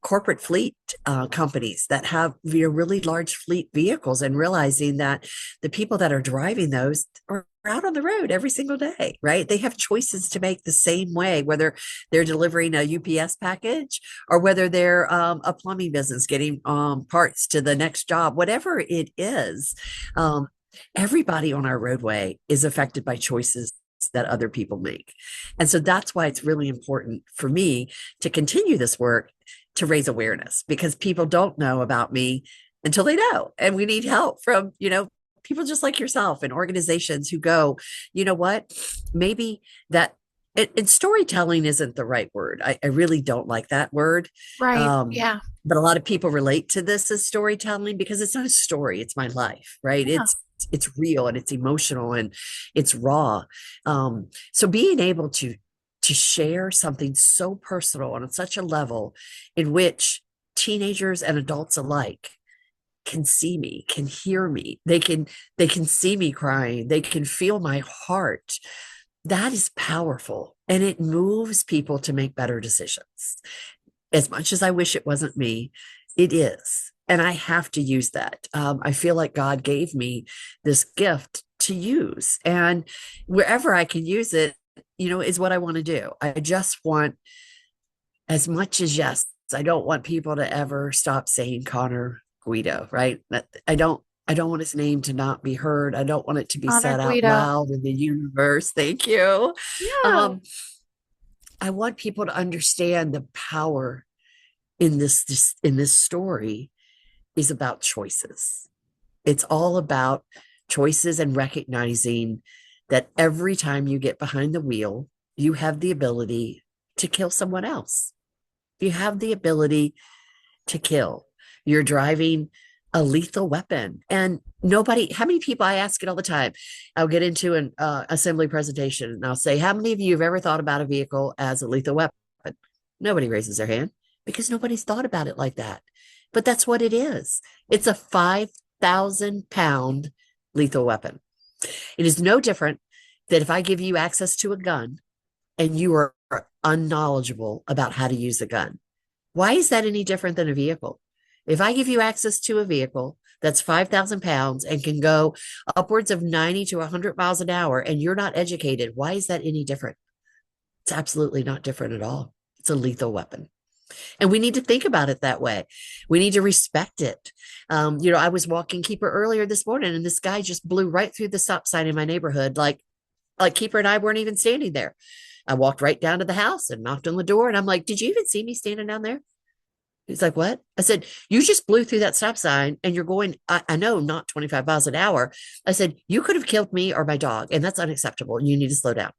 corporate fleet companies that have really large fleet vehicles, and realizing that the people that are driving those are out on the road every single day, right? They have choices to make the same way, whether they're delivering a UPS package or whether they're a plumbing business getting parts to the next job, whatever it is. Um, Everybody on our roadway is affected by choices that other people make. And so that's why it's really important for me to continue this work to raise awareness, because people don't know about me until they know. And we need help from, people just like yourself and organizations who go, you know what, maybe that. And storytelling isn't the right word. I really don't like that word. Right. Um, Yeah. but a lot of people relate to this as storytelling because it's not a story, it's my life, right? Yeah. It's real and it's emotional and it's raw. So being able to share something so personal on such a level in which teenagers and adults alike can see me, can hear me, they can see me crying, they can feel my heart. That is powerful, and it moves people to make better decisions. As much as I wish it wasn't me, it is. And I have to use that. I feel like God gave me this gift to use. And wherever I can use it, is what I want to do. I just want, as much as, yes, I don't want people to ever stop saying Connor Guido, right? I don't want his name to not be heard. I don't want it to be Honor said out Guido. loud in the universe. Thank you. Yeah. Um, I want people to understand the power in this story is about choices. It's all about choices and recognizing that every time you get behind the wheel, you have the ability to kill someone else. You have the ability to kill. You're driving a lethal weapon. And nobody, how many people, I ask it all the time. I'll get into an assembly presentation and I'll say, how many of you have ever thought about a vehicle as a lethal weapon? Nobody raises their hand because nobody's thought about it like that. But that's what it is. It's a 5,000-pound lethal weapon. It is no different than if I give you access to a gun and you are unknowledgeable about how to use the gun. Why is that any different than a vehicle? If I give you access to a vehicle that's 5,000 pounds and can go upwards of 90 to 100 miles an hour and you're not educated, why is that any different? It's absolutely not different at all. It's a lethal weapon. And we need to think about it that way. We need to respect it. I was walking Keeper earlier this morning and this guy just blew right through the stop sign in my neighborhood. Like Keeper and I weren't even standing there. I walked right down to the house and knocked on the door. And I'm like, did you even see me standing down there? He's like, what? I said, you just blew through that stop sign and you're going, I know, not 25 miles an hour. I said, you could have killed me or my dog, and that's unacceptable. You need to slow down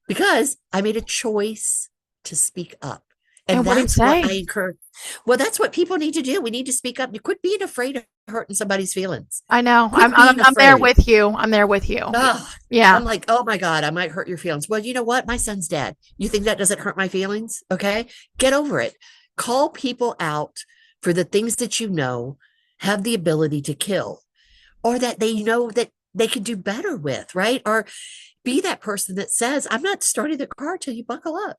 because I made a choice to speak up. And And what do you that's what I say? encourage. Well, that's what people need to do. We need to speak up. You quit being afraid of hurting somebody's feelings. I know. I'm Quit I'm being I'm there afraid. with you. I'm there with you. Oh, Yeah. I'm like, oh my God, I might hurt your feelings. Well, you know what? My son's dead. You think that doesn't hurt my feelings? Okay. Get over it. Call people out for the things that have the ability to kill, or that they know that they can do better with, right? Or be that person that says, I'm not starting the car till you buckle up.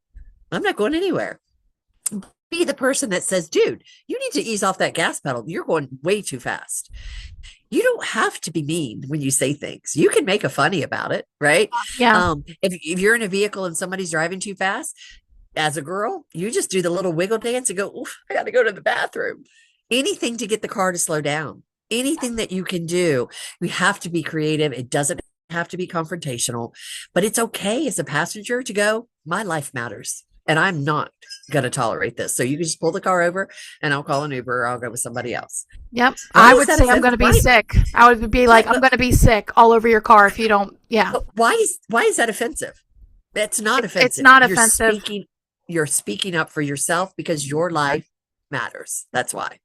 I'm not going anywhere. Be the person that says, dude, you need to ease off that gas pedal. You're going way too fast. you don't have to be mean when you say things. You can make a funny about it, right? Yeah. If you're in a vehicle and somebody's driving too fast, as a girl, you just do the little wiggle dance and go, oof, I got to go to the bathroom. Anything to get the car to slow down, anything that you can do. We have to be creative. It doesn't have to be confrontational, but it's okay as a passenger to go, my life matters. And I'm not going to tolerate this. So you can just pull the car over and I'll call an Uber or I'll go with somebody else. Yep. Why I is would that say I'm going offensive? to be Why? sick. I would be like, Yeah, I'm going to be sick all over your car if you don't. Yeah. but why is that offensive? That's not It's offensive. not offensive. You're speaking up for yourself because your life matters. That's why.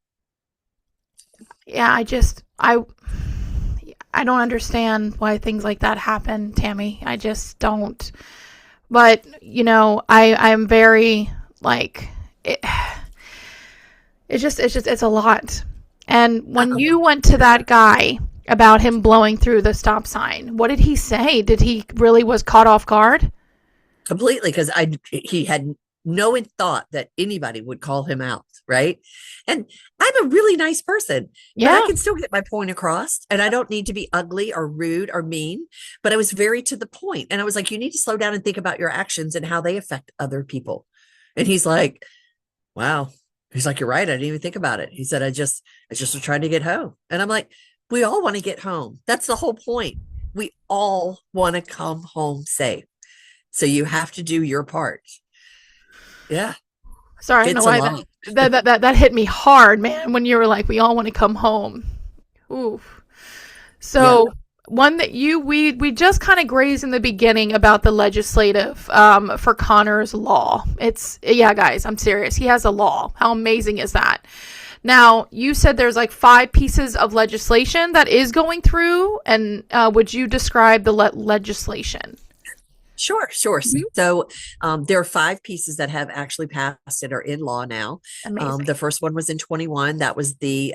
Yeah. I don't understand why things like that happen, Tammy. I just don't. But, I'm very like, it, it's a lot. And when Uh, you went to that guy about him blowing through the stop sign, what did he say? Did he really was caught off guard? Completely, because he had no thought that anybody would call him out, right? And I'm a really nice person, but I Yeah. can still get my point across, and I don't need to be ugly or rude or mean. But I was very to the point, and I was like, "You need to slow down and think about your actions and how they affect other people." And he's like, "Wow." He's like, "You're right. I didn't even think about it." He said, I just was trying to get home," and I'm like, "We all want to get home. That's the whole point. We all want to come home safe." So you have to do your part. Yeah, Sorry, I don't know it's a why lot. that hit me hard, man, when you were like, we all want to come home. Ooh. Yeah. So one that we just kind of grazed in the beginning about the legislative for Connor's law. It's yeah, guys, I'm serious. He has a law. How amazing is that? Now, you said there's like 5 pieces of legislation that is going through, and would you describe the legislation? Sure, sure. Mhm. So there are 5 pieces that have actually passed and are in law now. Amazing. The first one was in 21. That was the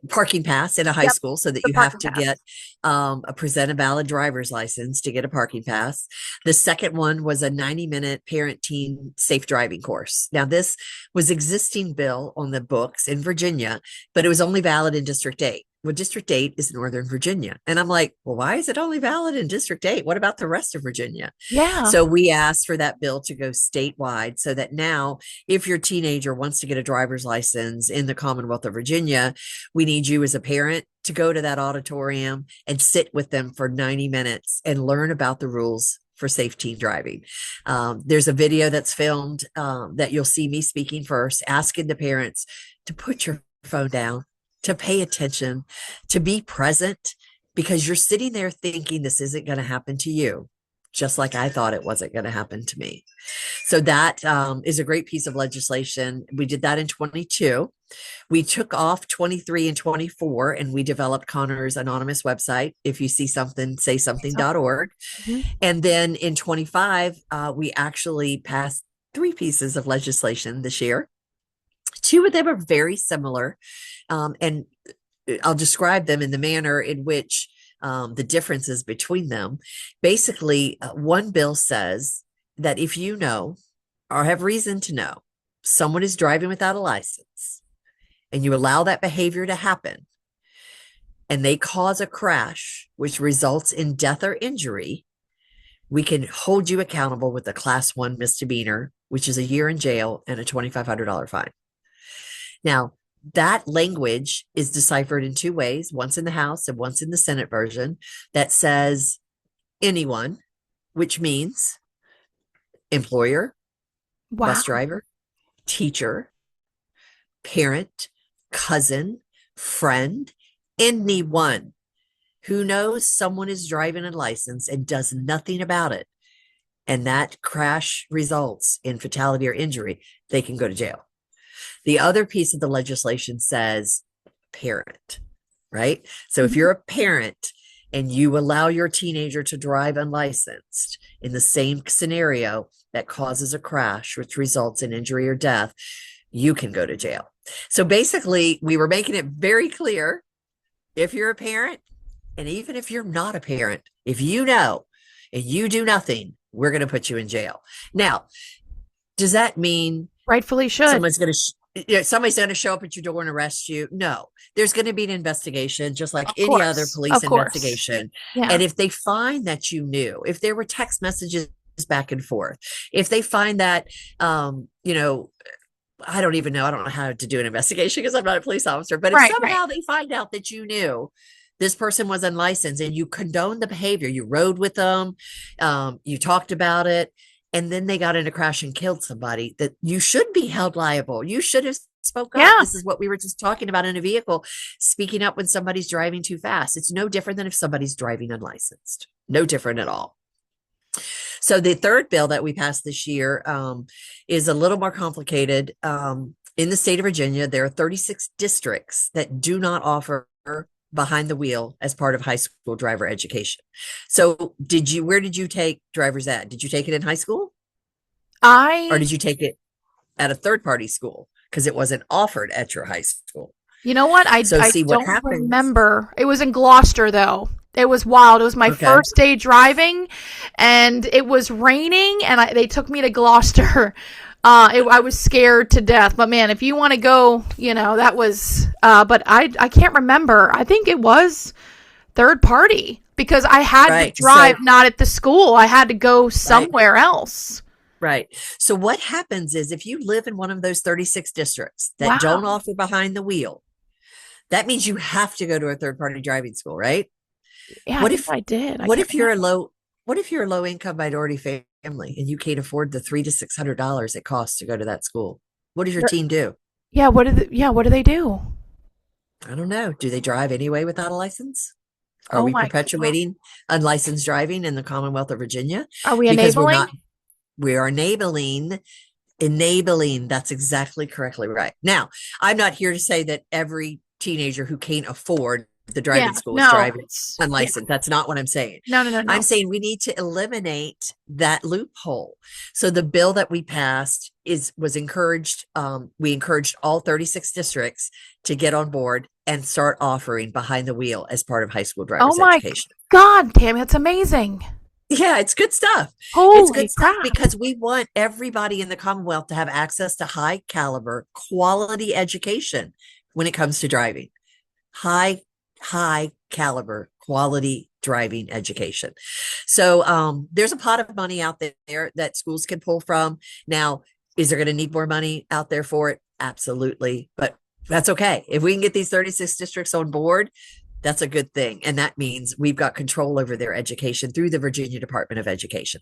parking pass in a high Yep, school, so that the you have parking to get pass. a present a valid driver's license to get a parking pass. The second one was a 90-minute parent teen safe driving course. Now, this was existing bill on the books in Virginia, but it was only valid in District 8. Well, District 8 is Northern Virginia. And I'm like, well, why is it only valid in District 8? What about the rest of Virginia? Yeah. So we asked for that bill to go statewide so that now, if your teenager wants to get a driver's license in the Commonwealth of Virginia, we need you as a parent to go to that auditorium and sit with them for 90 minutes and learn about the rules for safe teen driving. There's a video that's filmed that you'll see me speaking first, asking the parents to put your phone down, to pay attention, to be present, because you're sitting there thinking this isn't going to happen to you, just like I thought it wasn't going to happen to me. So that is a great piece of legislation. We did that in 22. We took off 23 and 24, and we developed Connor's anonymous website. If you see something, say something.org. Mhm. And then in 25, we actually passed 3 pieces of legislation this year. 2 of them are very similar. And I'll describe them in the manner in which the differences between them. Basically, one bill says that if you know or have reason to know someone is driving without a license and you allow that behavior to happen and they cause a crash, which results in death or injury, we can hold you accountable with a class 1 misdemeanor, which is a year in jail and a $2,500 fine. Now, that language is deciphered in 2 ways, once in the House and once in the Senate version, that says anyone, which means employer, Wow. bus driver, teacher, parent, cousin, friend, anyone who knows someone is driving a license and does nothing about it, and that crash results in fatality or injury, they can go to jail. The other piece of the legislation says parent, right? So if Mhm. you're a parent and you allow your teenager to drive unlicensed in the same scenario that causes a crash, which results in injury or death, you can go to jail. So basically, we were making it very clear, if you're a parent, and even if you're not a parent, if you know and you do nothing, we're going to put you in jail. Now, does that mean Rightfully should. someone's going to somebody's going to show up at your door and arrest you. No, there's going to be an investigation, just like Of any other course. police Of course. investigation. Yeah. And if they find that you knew, if there were text messages back and forth, if they find that, you know, I don't even know. I don't know how to do an investigation because I'm not a police officer. But if Right. Right. somehow they find out that you knew this person was unlicensed and you condoned the behavior, you rode with them, you talked about it, and then they got in a crash and killed somebody, that you should be held liable. You should have spoke up. Yeah. This is what we were just talking about in a vehicle, speaking up when somebody's driving too fast. It's no different than if somebody's driving unlicensed. No different at all. So the third bill that we passed this year is a little more complicated. In the state of Virginia, there are 36 districts that do not offer behind the wheel as part of high school driver education. So where did you take driver's ed? Did you take it in high school? Or did you take it at a third party school? Because it wasn't offered at your high school. You know what? I don't remember. It was in Gloucester, though. It was wild. It was my first day driving, and it was raining, and they took me to Gloucester. I was scared to death. But, man, if you want to go, that was but I can't remember. I think it was third party because I had to drive not at the school. I had to go somewhere else. Right. So what happens is if you live in one of those 36 districts that don't offer behind the wheel, that means you have to go to a third party driving school, right? Yeah, what if I did? What if you're a low income minority family and you can't afford the $300 to $600 it costs to go to that school? What does your team do? Yeah, what do they do? I don't know. Do they drive anyway without a license? Are we perpetuating unlicensed driving in the Commonwealth of Virginia? Are we enabling? We are enabling. That's exactly correctly right. Now, I'm not here to say that every teenager who can't afford the driving school is driving unlicensed. That's not what I'm saying. No. I'm saying we need to eliminate that loophole. So the bill that we passed was encouraged. We encouraged all 36 districts to get on board and start offering behind the wheel as part of high school driver's education. God, Tammy, that's amazing. Yeah, it's good stuff. It's good stuff because we want everybody in the Commonwealth to have access to high caliber, quality education when it comes to driving. High caliber, quality driving education. So there's a pot of money out there that schools can pull from. Now, is there going to need more money out there for it? Absolutely. But that's okay. If we can get these 36 districts on board, that's a good thing. And that means we've got control over their education through the Virginia Department of Education.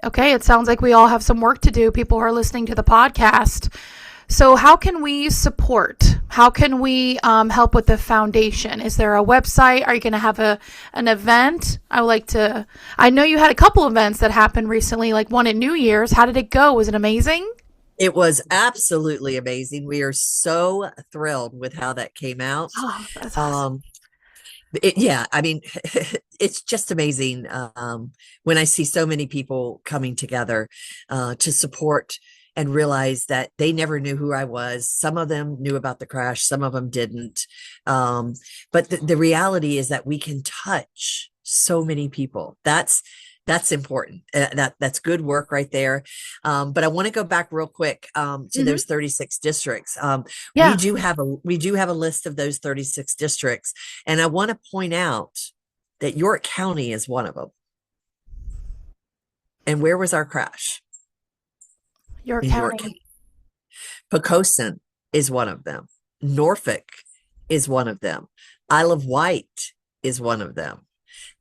Okay. It sounds like we all have some work to do. People who are listening to the podcast. So how can we support? How can we help with the foundation? Is there a website? Are you going to have an event? I know you had a couple events that happened recently, like one at New Year's. How did it go? Was it amazing? It was absolutely amazing. We are so thrilled with how that came out. Oh, that's awesome. I mean, it's just amazing when I see so many people coming together to support and realize that they never knew who I was. Some of them knew about the crash, some of them didn't. But the reality is that we can touch so many people. That's important. That's good work right there. But I want to go back real quick to those 36 districts. We do have a list of those 36 districts, and I want to point out that York County is one of them. And where was our crash? York County. Poquoson is one of them. Norfolk is one of them. Isle of Wight is one of them.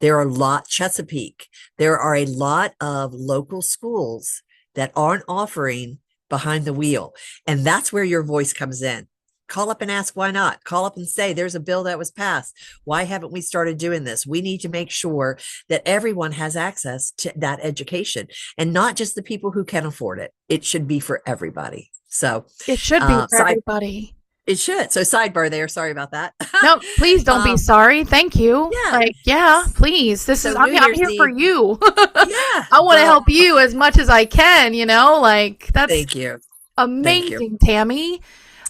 There are Chesapeake. There are a lot of local schools that aren't offering behind the wheel. And that's where your voice comes in. Call up and ask why not. Call up and say, there's a bill that was passed. Why haven't we started doing this? We need to make sure that everyone has access to that education, and not just the people who can afford it. It should be for everybody. So it should be for everybody. It should. So sidebar there. Sorry about that. No, please don't be sorry. Thank you. Yeah. Please. I'm here for you. Yeah. I want to help you as much as I can, that's thank you. Amazing, Tammy.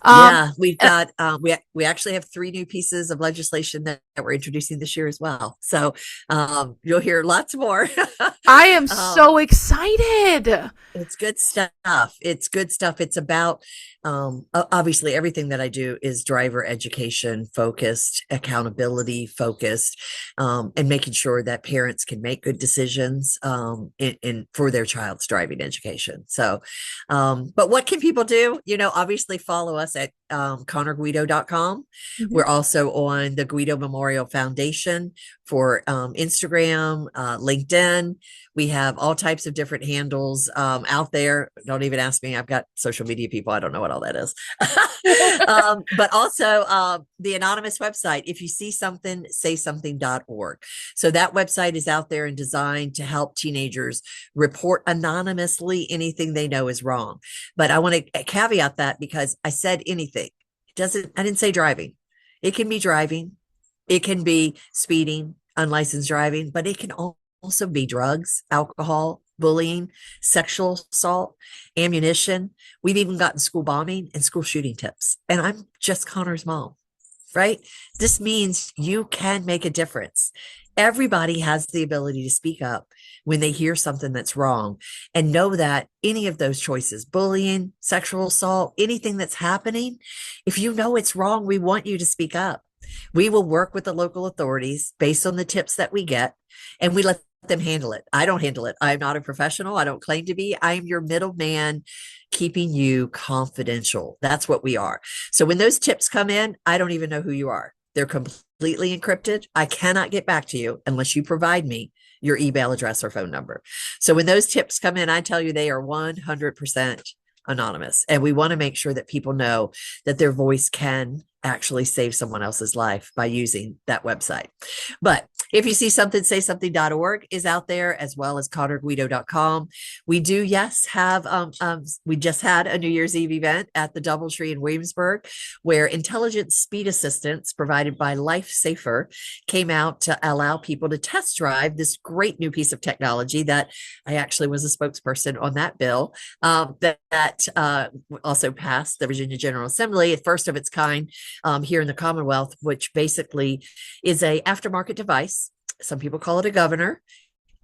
Um, Yeah, we've uh, got we actually have three new pieces of legislation that we're introducing this year as well. So you'll hear lots more. I am um, so excited. it's good stuff. It's good stuff. It's about obviously everything that I do is driver education focused, accountability focused, and making sure that parents can make good decisions in for their child's driving education. So, but what can people do? Obviously follow us at ConnorGuido.com. Mhm. We're also on the Guido Memorial Foundation for Instagram, LinkedIn. We have all types of different handles out there. Don't even ask me. I've got social media people. I don't know what all that is. But also the anonymous website. If you see something, say something.org. So that website is out there and designed to help teenagers report anonymously anything they know is wrong. But I want to caveat that because I said anything. I didn't say driving. It can be driving. It can be speeding, unlicensed driving, but it can also be drugs, alcohol, bullying, sexual assault, ammunition. We've even gotten school bombing and school shooting tips. And I'm just Connor's mom, right? This means you can make a difference. Everybody has the ability to speak up when they hear something that's wrong and know that any of those choices, bullying, sexual assault, anything that's happening, if you know it's wrong, we want you to speak up. We will work with the local authorities based on the tips that we get, and we let them handle it. I don't handle it. I'm not a professional. I don't claim to be. I am your middleman, keeping you confidential. That's what we are. So when those tips come in, I don't even know who you are. They're completely encrypted. I cannot get back to you unless you provide me your email address or phone number. So when those tips come in, I tell you they are 100% anonymous. And we want to make sure that people know that their voice can actually save someone else's life by using that website. But if you see something, say something.org is out there, as well as ConnorGuido.com. We do, yes, have, we just had a New Year's Eve event at the Doubletree in Williamsburg, where intelligent speed assistance provided by Life Safer came out to allow people to test drive this great new piece of technology that I actually was a spokesperson on that bill that also passed the Virginia General Assembly, first of its kind here in the Commonwealth, which basically is a aftermarket device. Some people call it a governor.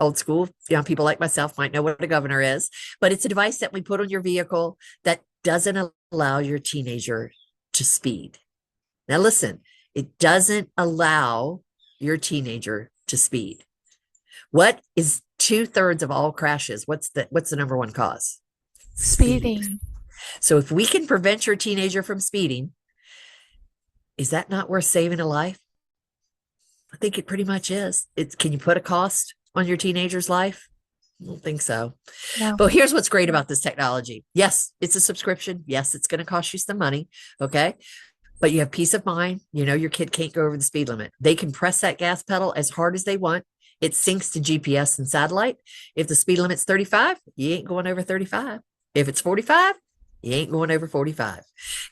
Old school young people like myself might know what a governor is, but it's a device that we put on your vehicle that doesn't allow your teenager to speed. Now, listen, it doesn't allow your teenager to speed. What is 2/3 of all crashes? What's the number one cause? Speed. Speeding. So if we can prevent your teenager from speeding, is that not worth saving a life? I think it pretty much is. Can you put a cost on your teenager's life? I don't think so. No. But here's what's great about this technology. Yes, it's a subscription. Yes, it's going to cost you some money. Okay. But you have peace of mind. You know, your kid can't go over the speed limit. They can press that gas pedal as hard as they want. It syncs to GPS and satellite. If the speed limit's 35, you ain't going over 35. If it's 45, you ain't going over 45.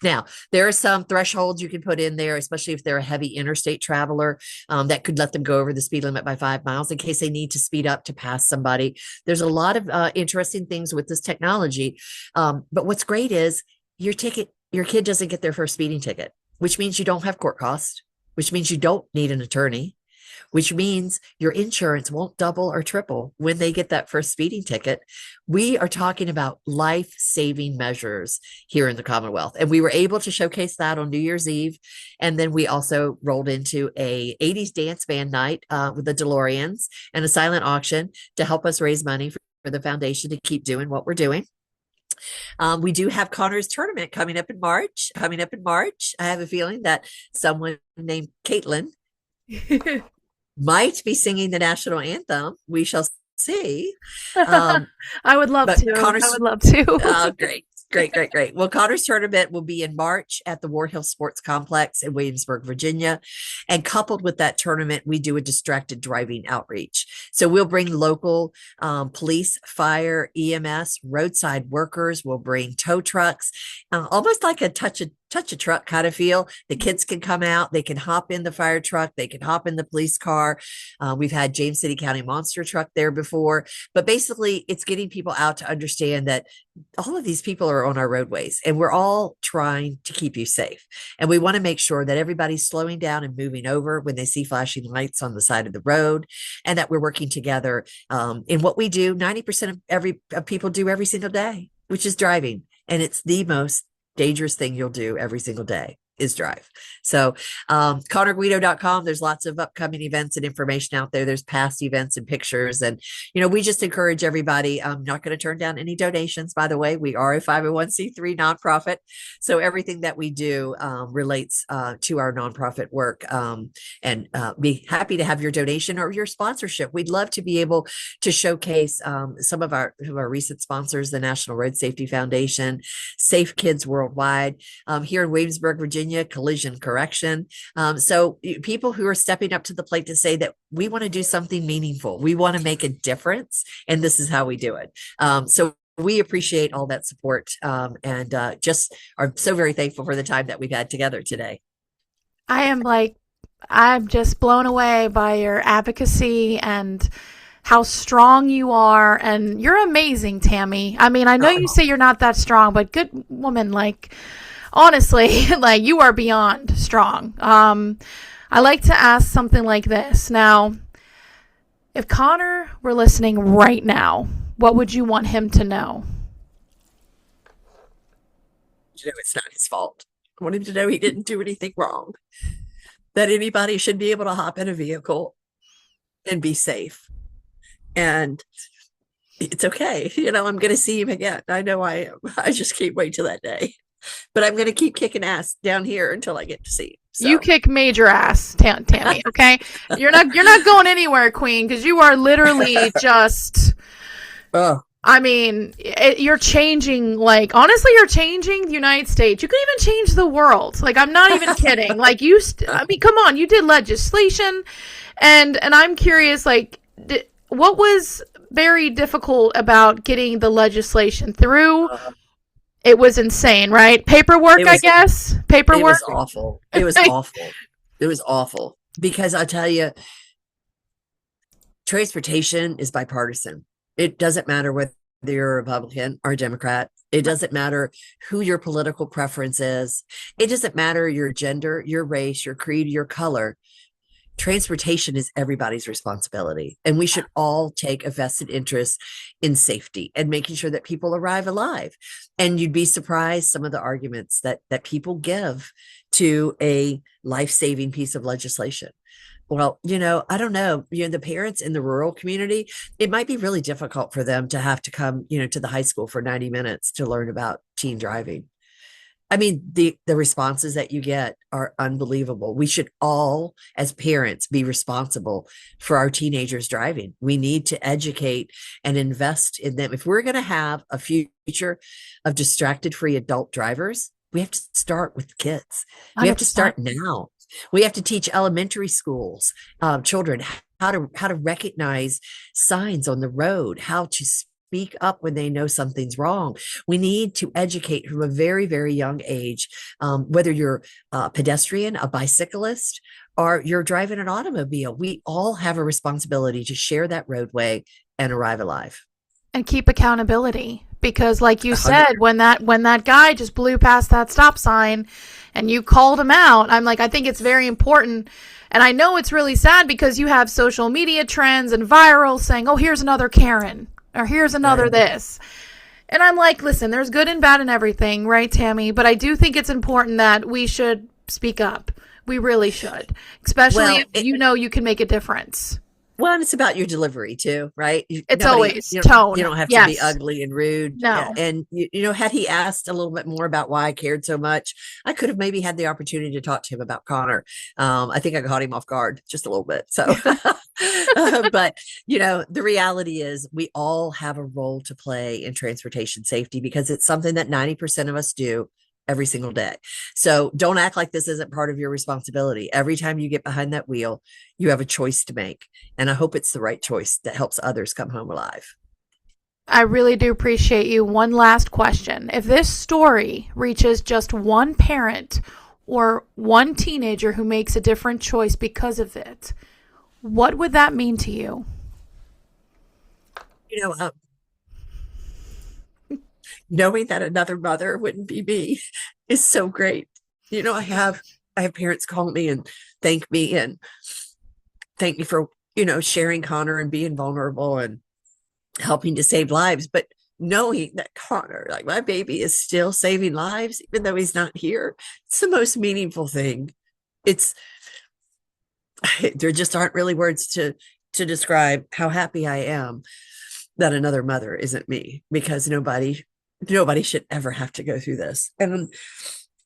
Now, there are some thresholds you can put in there, especially if they're a heavy interstate traveler, that could let them go over the speed limit by 5 miles in case they need to speed up to pass somebody. There's a lot of interesting things with this technology. But what's great is your kid doesn't get their first speeding ticket, which means you don't have court costs, which means you don't need an attorney, which means your insurance won't double or triple when they get that first speeding ticket. We are talking about life-saving measures here in the Commonwealth. And we were able to showcase that on New Year's Eve. And then we also rolled into a 80s dance band night with the DeLoreans and a silent auction to help us raise money for the foundation to keep doing what we're doing. We do have Connor's tournament coming up in March. I have a feeling that someone named Caitlin might be singing the national anthem. We shall see. I would love to. I would love to. Oh, great. Well, Connor's tournament will be in March at the Ward Hill Sports Complex in Williamsburg, Virginia. And coupled with that tournament, we do a distracted driving outreach. So we'll bring local police, fire, EMS, roadside workers. We'll bring tow trucks, almost like a touch touch a truck kind of feel. The kids can come out, they can hop in the fire truck, they can hop in the police car. We've had James City County Monster Truck there before, but basically it's getting people out to understand that all of these people are on our roadways and we're all trying to keep you safe. And we want to make sure that everybody's slowing down and moving over when they see flashing lights on the side of the road, and that we're working together in what we do 90% of people do every single day, which is driving. And it's the most dangerous thing you'll do every single day is drive. So ConnorGuido.com, there's lots of upcoming events and information out there. There's past events and pictures. And, we just encourage everybody. I'm not going to turn down any donations, by the way. We are a 501c3 nonprofit. So everything that we do relates to our nonprofit work. And be happy to have your donation or your sponsorship. We'd love to be able to showcase some of our recent sponsors, the National Road Safety Foundation, Safe Kids Worldwide, here in Williamsburg, Virginia, Collision Correction. So people who are stepping up to the plate to say that we want to do something meaningful, we want to make a difference, and this is how we do it. So we appreciate all that support and just are so very thankful for the time that we've had together today. I'm just blown away by your advocacy and how strong you are. And you're amazing, Tammy. I mean, I know you say you're not that strong, but good woman, honestly, you are beyond strong. I like to ask something like this. Now, if Connor were listening right now, what would you want him to know? It's not his fault. I want him to know he didn't do anything wrong, that anybody should be able to hop in a vehicle and be safe. And it's okay. I'm going to see him again. I know I am. I just can't wait till that day. But I'm going to keep kicking ass down here until I get to see him. So. You kick major ass, Tammy. Okay, you're not going anywhere, Queen, because you are literally just. Oh. I mean, you're changing. Honestly, you're changing the United States. You could even change the world. I'm not even kidding. I mean, come on, you did legislation, and I'm curious. What was very difficult about getting the legislation through? It was insane, right? Paperwork, I guess. Paperwork. It was awful. It was awful. It was awful because I tell you, transportation is bipartisan. It doesn't matter whether you're a Republican or a Democrat. It doesn't matter who your political preference is. It doesn't matter your gender, your race, your creed, your color. Transportation is everybody's responsibility, and we should all take a vested interest in safety and making sure that people arrive alive. And you'd be surprised some of the arguments that people give to a life-saving piece of legislation. Well, I don't know, the parents in the rural community, it might be really difficult for them to have to come, to the high school for 90 minutes to learn about teen driving. I mean, the responses that you get are unbelievable. We should all, as parents, be responsible for our teenagers driving. We need to educate and invest in them. If we're going to have a future of distracted-free adult drivers, we have to start with the kids. We have to start now. We have to teach elementary schools, children how to recognize signs on the road, how to speak up when they know something's wrong. We need to educate from a very, very young age, whether you're a pedestrian, a bicyclist, or you're driving an automobile. We all have a responsibility to share that roadway and arrive alive. And keep accountability. Because like you said, when that guy just blew past that stop sign and you called him out, I think it's very important. And I know it's really sad because you have social media trends and viral saying, oh, here's another Karen. Or here's another this. And I'm listen, there's good and bad in everything, right, Tammy? But I do think it's important that we should speak up. We really should. Especially if you can make a difference. Well, and it's about your delivery too, right? It's always tone. You don't have to be ugly and rude. No. And had he asked a little bit more about why I cared so much, I could have maybe had the opportunity to talk to him about Connor. I think I caught him off guard just a little bit. So, but the reality is we all have a role to play in transportation safety because it's something that 90% of us do every single day. So don't act like this isn't part of your responsibility. Every time you get behind that wheel, you have a choice to make. And I hope it's the right choice that helps others come home alive. I really do appreciate you. One last question. If this story reaches just one parent or one teenager who makes a different choice because of it, what would that mean to you? You know, knowing that another mother wouldn't be me is so great. I have parents call me and thank me and thank me for, sharing Connor and being vulnerable and helping to save lives. But knowing that Connor, like my baby, is still saving lives, even though he's not here, it's the most meaningful thing. It's there just aren't really words to describe how happy I am that another mother isn't me, because nobody should ever have to go through this. And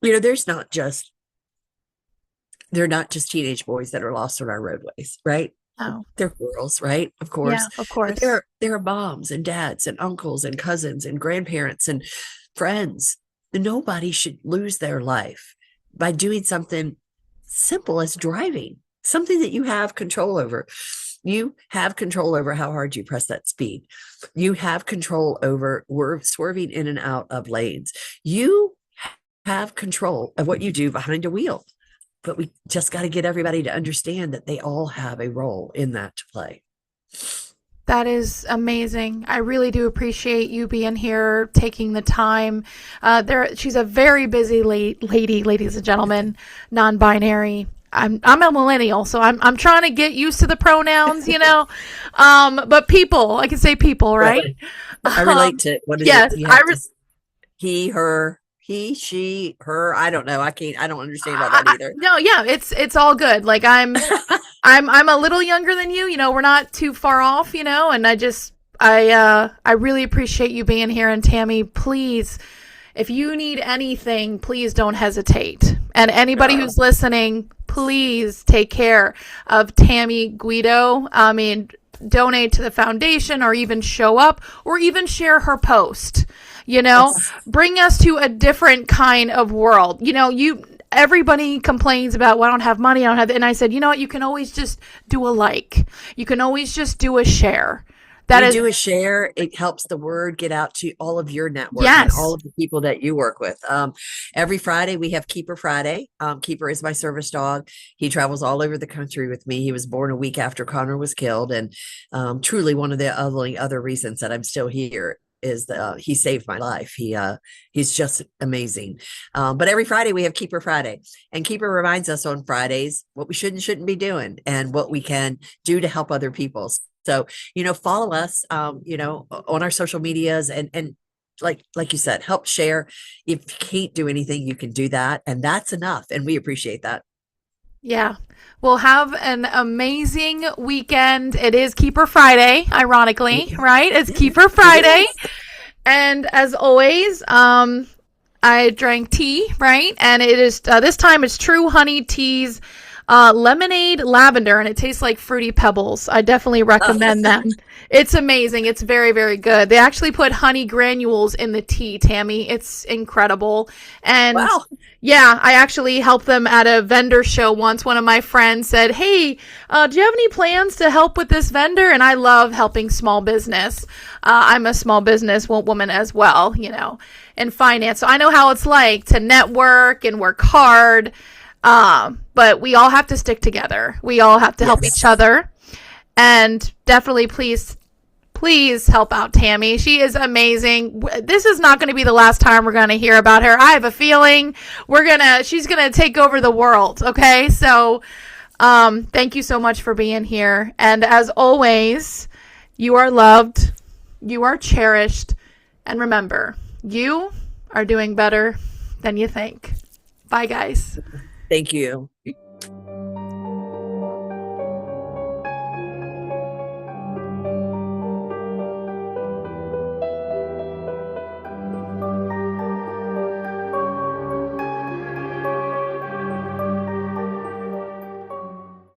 there's not just they're not just teenage boys that are lost on our roadways, right? Oh, They're girls, right? Of yeah, course. of But course. there are moms and dads and uncles and cousins and grandparents and friends. Nobody should lose their life by doing something simple as driving, something that you have control over. You have control over how hard you press that speed. You have control over swerving in and out of lanes. You have control of what you do behind a wheel. But we just got to get everybody to understand that they all have a role in that to play. That is amazing. I really do appreciate you being here, taking the time. She's a very busy lady, ladies and gentlemen, non-binary. I'm a millennial, so I'm trying to get used to the pronouns, But people, I can say people, right? Right. I relate to what is Yes, it? You have to he, her, he, she, her. I don't know. I don't understand all that either. no, yeah, it's all good. Like I'm a little younger than you. We're not too far off. And I really appreciate you being here. And Tammy, please, if you need anything, please don't hesitate. And anybody who's listening, please take care of Tammy Gweedo. I mean, donate to the foundation, or even show up, or even share her post. Yes. Bring us to a different kind of world. Everybody complains about, well, I don't have money, I don't have, and I said, you know what, you can always just do a like. You can always just do a share. Do a share. It helps the word get out to all of your network and Yes. all of the people that you work with. Every Friday we have Keeper Friday. Keeper is my service dog. He travels all over the country with me. He was born a week after Connor was killed, and truly one of the only other reasons that I'm still here is that he saved my life. He's just amazing. But every Friday we have Keeper Friday, and Keeper reminds us on Fridays what we should and shouldn't be doing and what we can do to help other people. So, follow us, on our social medias, and like you said, help share. If you can't do anything, you can do that. And that's enough. And we appreciate that. Yeah. Well, have an amazing weekend. It is Keeper Friday, ironically, right? It's Keeper Friday. And as always, I drank tea, right? And it is, this time it's True Honey Tea's lemonade lavender, and it tastes like Fruity Pebbles. I definitely recommend them. It's amazing. It's very, very good. They actually put honey granules in the tea, Tammy. It's incredible. And Wow. yeah, I actually helped them at a vendor show once. One of my friends said, hey, do you have any plans to help with this vendor? And I love helping small business. I'm a small business woman as well, in finance. So I know how it's like to network and work hard. But we all have to stick together. We all have to help each other. And definitely, please help out Tammy. She is amazing. This is not going to be the last time we're going to hear about her. I have a feeling she's going to take over the world. Okay. So, thank you so much for being here. And as always, you are loved. You are cherished. And remember, you are doing better than you think. Bye, guys. Thank you.